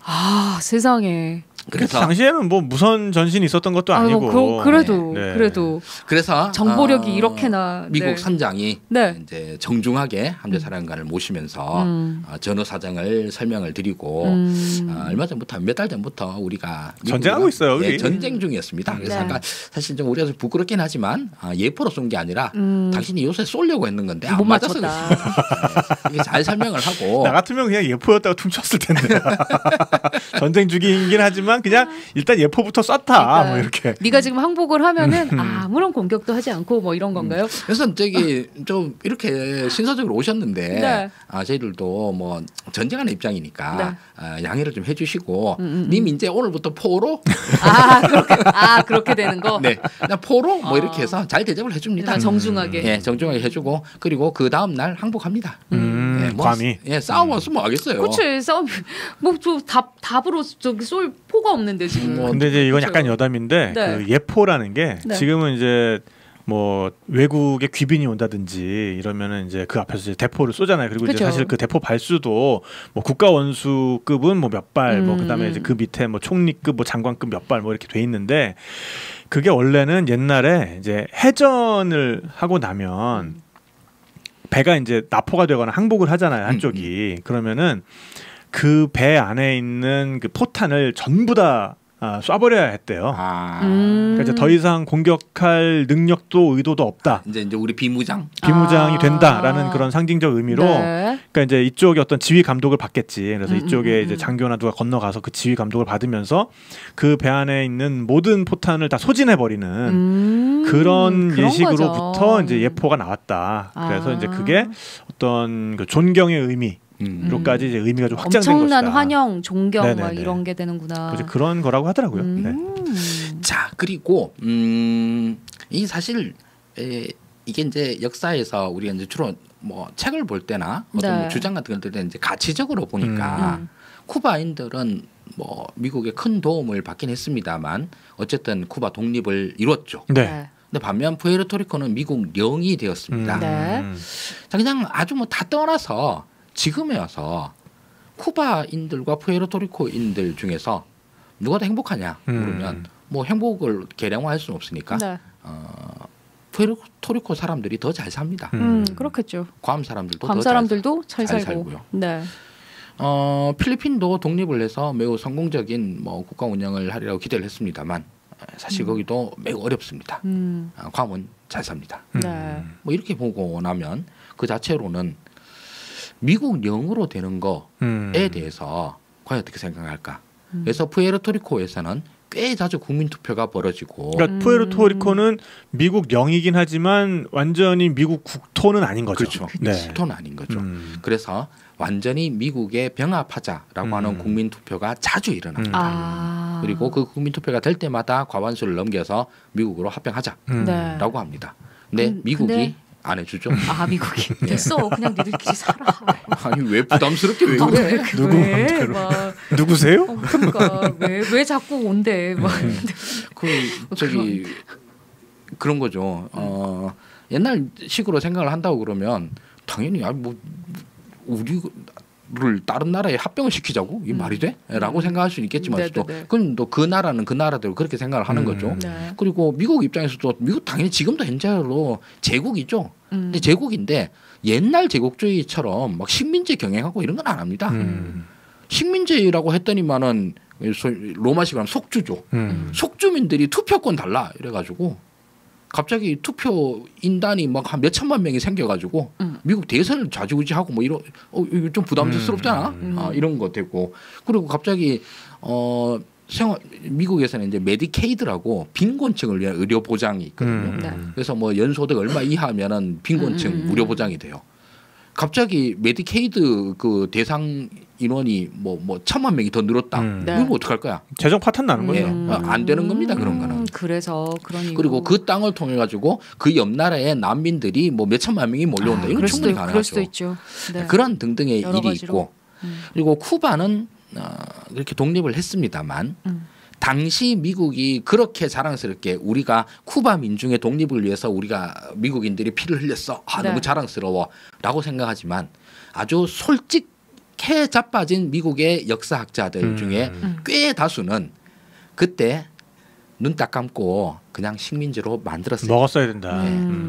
세상에. 그래서 당시에는 뭐 무선 전신이 있었던 것도 아니고 그래도 그래서 정보력이 이렇게나 미국 선장이 이제 정중하게 함대 사령관을 모시면서 전후 사정을 설명을 드리고 얼마 전부터 몇 달 전부터 우리가 전쟁하고 있어요. 우리. 전쟁 중이었습니다. 그래서 아까 사실 좀 우리가 좀 부끄럽긴 하지만 예포로 쏜 게 아니라 당신이 요새 쏘려고 했는 건데 안 맞았어. 이게 잘 설명을 하고 나 같으면 그냥 예포였다가 퉁쳤을 텐데 전쟁 중이긴 하지만 그냥 일단 예포부터 쐈다. 그러니까 뭐 이렇게. 네가 지금 항복을 하면은 아무런 공격도 하지 않고 뭐 이런 건가요? 그래서 저기 좀 이렇게 신사적으로 오셨는데 저희들도 뭐 전쟁하는 입장이니까 양해를 좀 해주시고 님 이제 오늘부터 포로 그렇게 되는 거. 네, 포로 뭐 이렇게 해서 잘 대접을 해줍니다. 정중하게. 정중하게 해주고 그리고 그 다음 날 항복합니다. 괌이. 싸워서 뭐 하겠어요. 그렇지. 싸움 뭐저 답으로 저기 쏠 포가 없는데 지금. 근데 이제 이건 약간 여담인데 그 예포라는 게 지금은 이제 뭐 외국의 귀빈이 온다든지 이러면은 이제 그 앞에서 이제 대포를 쏘잖아요. 그리고 이제 사실 그 대포 발수도 뭐 국가 원수급은 뭐 몇 발, 뭐 그다음에 이제 그 밑에 뭐 총리급, 뭐 장관급 몇 발 뭐 이렇게 돼 있는데 그게 원래는 옛날에 이제 해전을 하고 나면 배가 이제 납포가 되거나 항복을 하잖아요. 한쪽이. 그러면은 그 배 안에 있는 그 포탄을 전부 다 쏴버려야 했대요. 그러니까 이제 더 이상 공격할 능력도 의도도 없다. 이제 우리 비무장이 된다라는 그런 상징적 의미로. 그러니까 이제 이쪽에 어떤 지휘 감독을 받겠지. 그래서 이쪽에 이제 장교나 누가 건너가서 그 지휘 감독을 받으면서 그 배 안에 있는 모든 포탄을 다 소진해 버리는 그런 예식으로부터 이제 예포가 나왔다. 그래서 이제 그게 어떤 그 존경의 의미. 로까지 이제 의미가 좀 확장된 것이다. 엄청난 환영, 존경 막 이런 게 되는구나. 그런 거라고 하더라고요. 자 그리고 이 사실 이게 이제 역사에서 우리가 이제 주로 뭐 책을 볼 때나 어떤 뭐 주장 같은 걸 때 이제 가치적으로 보니까 쿠바인들은 뭐 미국의 큰 도움을 받긴 했습니다만 어쨌든 쿠바 독립을 이뤘죠. 근데 반면 푸에르토리코는 미국 영이 되었습니다. 자 그냥 아주 뭐 다 떠나서 지금에 와서 쿠바인들과 푸에르토리코인들 중에서 누가 더 행복하냐 그러면 뭐 행복을 계량화할 수는 없으니까 푸에르토리코 사람들이 더 잘 삽니다. 그렇겠죠. 괌 사람들도 괌 사람들도 잘 살고요. 필리핀도 독립을 해서 매우 성공적인 뭐 국가 운영을 하리라고 기대를 했습니다만 사실 거기도 매우 어렵습니다. 괌은 잘 삽니다. 뭐 이렇게 보고 나면 그 자체로는 미국 영으로 되는 거에 대해서 과연 어떻게 생각할까? 그래서 푸에르토리코에서는 꽤 자주 국민투표가 벌어지고 그러니까 푸에르토리코는 미국 영이긴 하지만 완전히 미국 국토는 아닌 거죠. 그렇죠. 국토는 아닌 거죠. 그래서 완전히 미국에 병합하자라고 하는 국민 투표가 자주 일어납니다. 그리고 그 국민 투표가 될 때마다 과반수를 넘겨서 미국으로 합병하자라고 합니다. 근데 미국이 안 해주죠. 미국이 됐어. 그냥 니들끼리 살아. 아니 왜 부담스럽게 왜 그래? 누구세요? 그러니까 왜 자꾸 온대? 막 저기 그런 거죠. 옛날 식으로 생각을 한다고 그러면 당연히 뭐 우리를 다른 나라에 합병을 시키자고 이 말이 돼? 라고 생각할 수는 있겠지만 또 그건 또 그 나라는 그 나라대로 그렇게 생각을 하는 거죠. 그리고 미국 입장에서도 미국 당연히 지금도 현재로 제국이죠. 근데 제국인데 옛날 제국주의처럼 막 식민지 경영하고 이런 건 안 합니다. 식민지라고 했더니만은 로마식으로 하면 속주죠. 속주민들이 투표권 달라 이래가지고 갑자기 투표 인단이 막 한 몇천만 명이 생겨가지고 미국 대선을 좌지우지하고 뭐 이런 이거 좀 부담스럽잖아. 이런 거 되고 그리고 갑자기 미국에서는 이제 메디케이드라고 빈곤층을 위한 의료 보장이 있거든요. 그래서 뭐 연소득 얼마 이하면은 빈곤층 무료 보장이 돼요. 갑자기 메디케이드 그 대상 인원이 뭐 1,000만 명이 더 늘었다. 이거 어떡할 거야? 재정 파탄 나는 거예요. 안 되는 겁니다. 그런 거는. 그래서 그리고 그 땅을 통해 가지고 그 옆 나라의 난민들이 뭐 몇천만 명이 몰려온다. 이건 충분히 가능하죠. 그럴 수도 있죠. 그런 등등의 일이 있고 그리고 쿠바는 이렇게 독립을 했습니다만 당시 미국이 그렇게 자랑스럽게 우리가 쿠바 민중의 독립을 위해서 우리가 미국인들이 피를 흘렸어. 너무 자랑스러워라고 생각하지만 아주 솔직해 자빠진 미국의 역사학자들 중에 꽤 다수는 그때 눈 딱 감고 그냥 식민지로 만들었어요. 먹었어야 된다.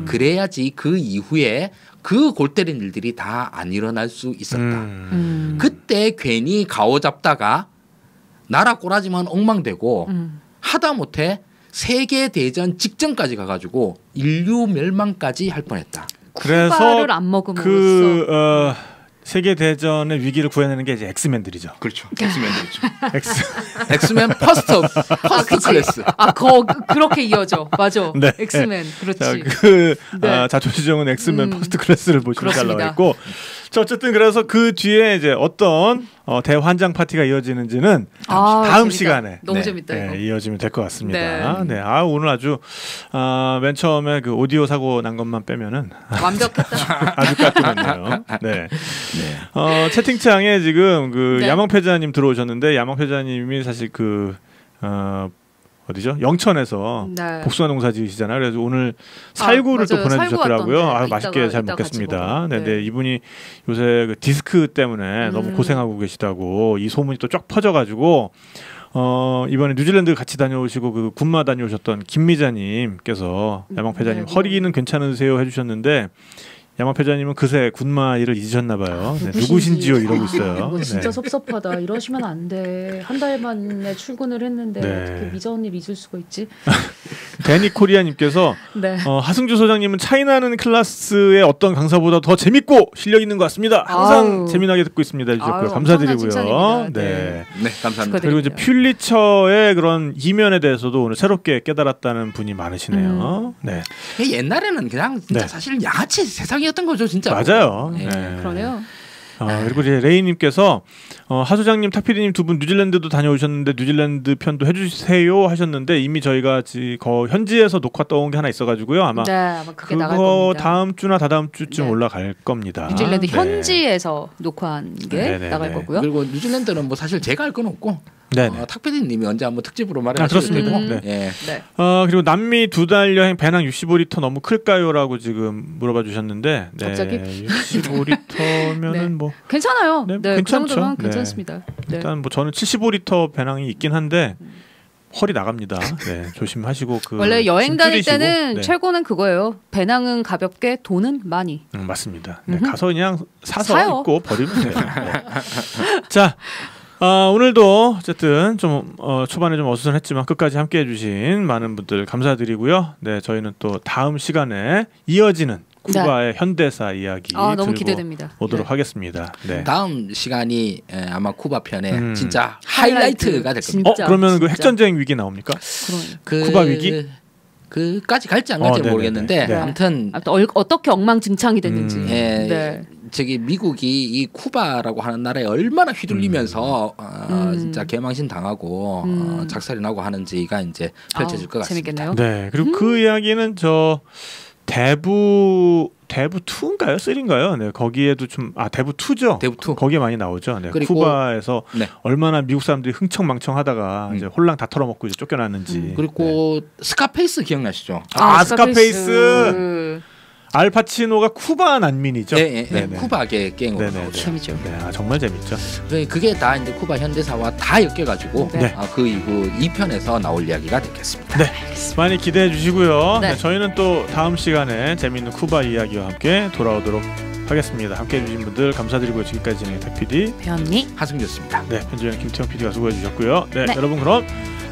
그래야지 그 이후에 그 골 때린 일들이 다 안 일어날 수 있었다. 그때 괜히 가오 잡다가 나라 꼬라지만 엉망되고 하다못해 세계대전 직전까지 가가지고 인류 멸망까지 할 뻔했다. 그래서 쿠바를 안 먹음으로써 세계대전의 위기를 구해내는 게 이제 엑스맨들이죠. 그렇죠. 엑스맨들이죠. 엑스맨 퍼스트 클래스. 그렇게 이어져. 맞아. 네. 엑스맨. 그렇지. 자초지종은 엑스맨 퍼스트 클래스를 보시면 잘 나와 있고. 자, 어쨌든 그래서 그 뒤에 이제 어떤 대환장 파티가 이어지는지는 다음 시간에 너무 재밌다. 이어지면 될 것 같습니다. 네. 오늘 아주 맨 처음에 그 오디오 사고 난 것만 빼면은 완벽했다. 아주 깔끔했네요. 네. 채팅창에 지금 그 야망패자님 들어오셨는데 야망패자님이 사실 어디죠? 영천에서 복숭아 농사 지으시잖아요. 그래서 오늘 살구를 또 보내주셨더라고요. 맛있게 잘 먹겠습니다. 네, 이분이 요새 그 디스크 때문에 너무 고생하고 계시다고 이 소문이 또 쫙 퍼져가지고 이번에 뉴질랜드 같이 다녀오시고 그 군마 다녀오셨던 김미자님께서 야망패자님 허리는 괜찮으세요 해주셨는데 야망패자님은 그새 군마 일을 잊으셨나 봐요. 누구신지요 이러고 있어요. 이거 진짜 섭섭하다. 이러시면 안 돼. 한 달 만에 출근을 했는데 어떻게 미자 언니를 잊을 수가 있지? 데니 코리아님께서 하승주 소장님은 차이나는 클래스의 어떤 강사보다 더 재밌고 실력 있는 것 같습니다. 항상 재미나게 듣고 있습니다 해주셨고요. 감사드리고요. 네, 감사합니다. 그리고 이제 퓰리처의 그런 이면에 대해서도 오늘 새롭게 깨달았다는 분이 많으시네요. 네. 옛날에는 그냥 진짜 사실 양아치 세상이었던 거죠, 진짜. 맞아요. 그러네요. 그리고 이제 레이님께서 하소장님, 탁피디님 두 분 뉴질랜드도 다녀오셨는데 뉴질랜드 편도 해주세요 하셨는데 이미 저희가 현지에서 녹화 떠온 게 하나 있어가지고요. 아마 그게 나갈 겁니다. 다음 주나 다다음 주쯤 올라갈 겁니다. 뉴질랜드 현지에서 녹화한 게 나갈 거고요. 그리고 뉴질랜드는 뭐 사실 제가 알 건 없고 탁피디님이 언제 한번 특집으로 그렇습니다. 그리고 남미 2달 여행 배낭 65리터 너무 클까요?라고 지금 물어봐 주셨는데 갑자기 65리터면은 뭐 괜찮아요. 괜찮죠. 괜찮습니다. 일단 뭐 저는 75리터 배낭이 있긴 한데 허리 나갑니다. 조심하시고 원래 여행 다닐 때는 최고는 그거예요. 배낭은 가볍게, 돈은 많이. 맞습니다. 가서 그냥 사서 입고 버리면 돼요. 자. 오늘도 어쨌든 좀 초반에 좀 어수선했지만 끝까지 함께 해주신 많은 분들 감사드리고요. 네, 저희는 또 다음 시간에 이어지는 쿠바의 현대사 이야기 너무 기대됩니다. 오도록 하겠습니다. 네. 다음 시간이 아마 쿠바 편에 진짜 하이라이트가 될 겁니다. 그러면 그 핵전쟁 위기 나옵니까? 쿠바 위기? 그까지 갈지 안 갈지 모르겠는데 아무튼 어떻게 엉망진창이 됐는지 저기 미국이 이 쿠바라고 하는 나라에 얼마나 휘둘리면서 진짜 개망신 당하고 작살이 나고 하는지가 이제 펼쳐질 것 같습니다. 재밌겠네요. 네, 그리고 그 이야기는 저 대부 2인가요? 3인가요? 네, 거기에도 좀 대부 2죠. 대부 2. 거기에 많이 나오죠. 네, 그리고, 쿠바에서 네. 얼마나 미국 사람들이 흥청망청하다가 이제 홀랑 다 털어먹고 이제 쫓겨났는지. 그리고 스카페이스 기억나시죠? 스카페이스. 알파치노가 쿠바 난민이죠. 네, 쿠바계 갱으로 나오죠. 재밌죠. 네, 정말 재밌죠. 그게 다 이제 쿠바 현대사와 다 엮여가지고 네. 그 이후 2편에서 나올 이야기가 되겠습니다. 네, 많이 기대해 주시고요. 네. 네, 저희는 또 다음 시간에 재미있는 쿠바 이야기와 함께 돌아오도록 하겠습니다. 함께해 주신 분들 감사드리고요. 지금까지 진행의 태PD 변니 하승규였습니다. 네, 편집위원 김태형 PD가 수고해 주셨고요. 네, 네. 여러분 그럼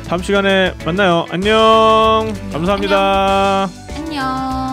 다음 시간에 만나요. 안녕. 감사합니다. 안녕.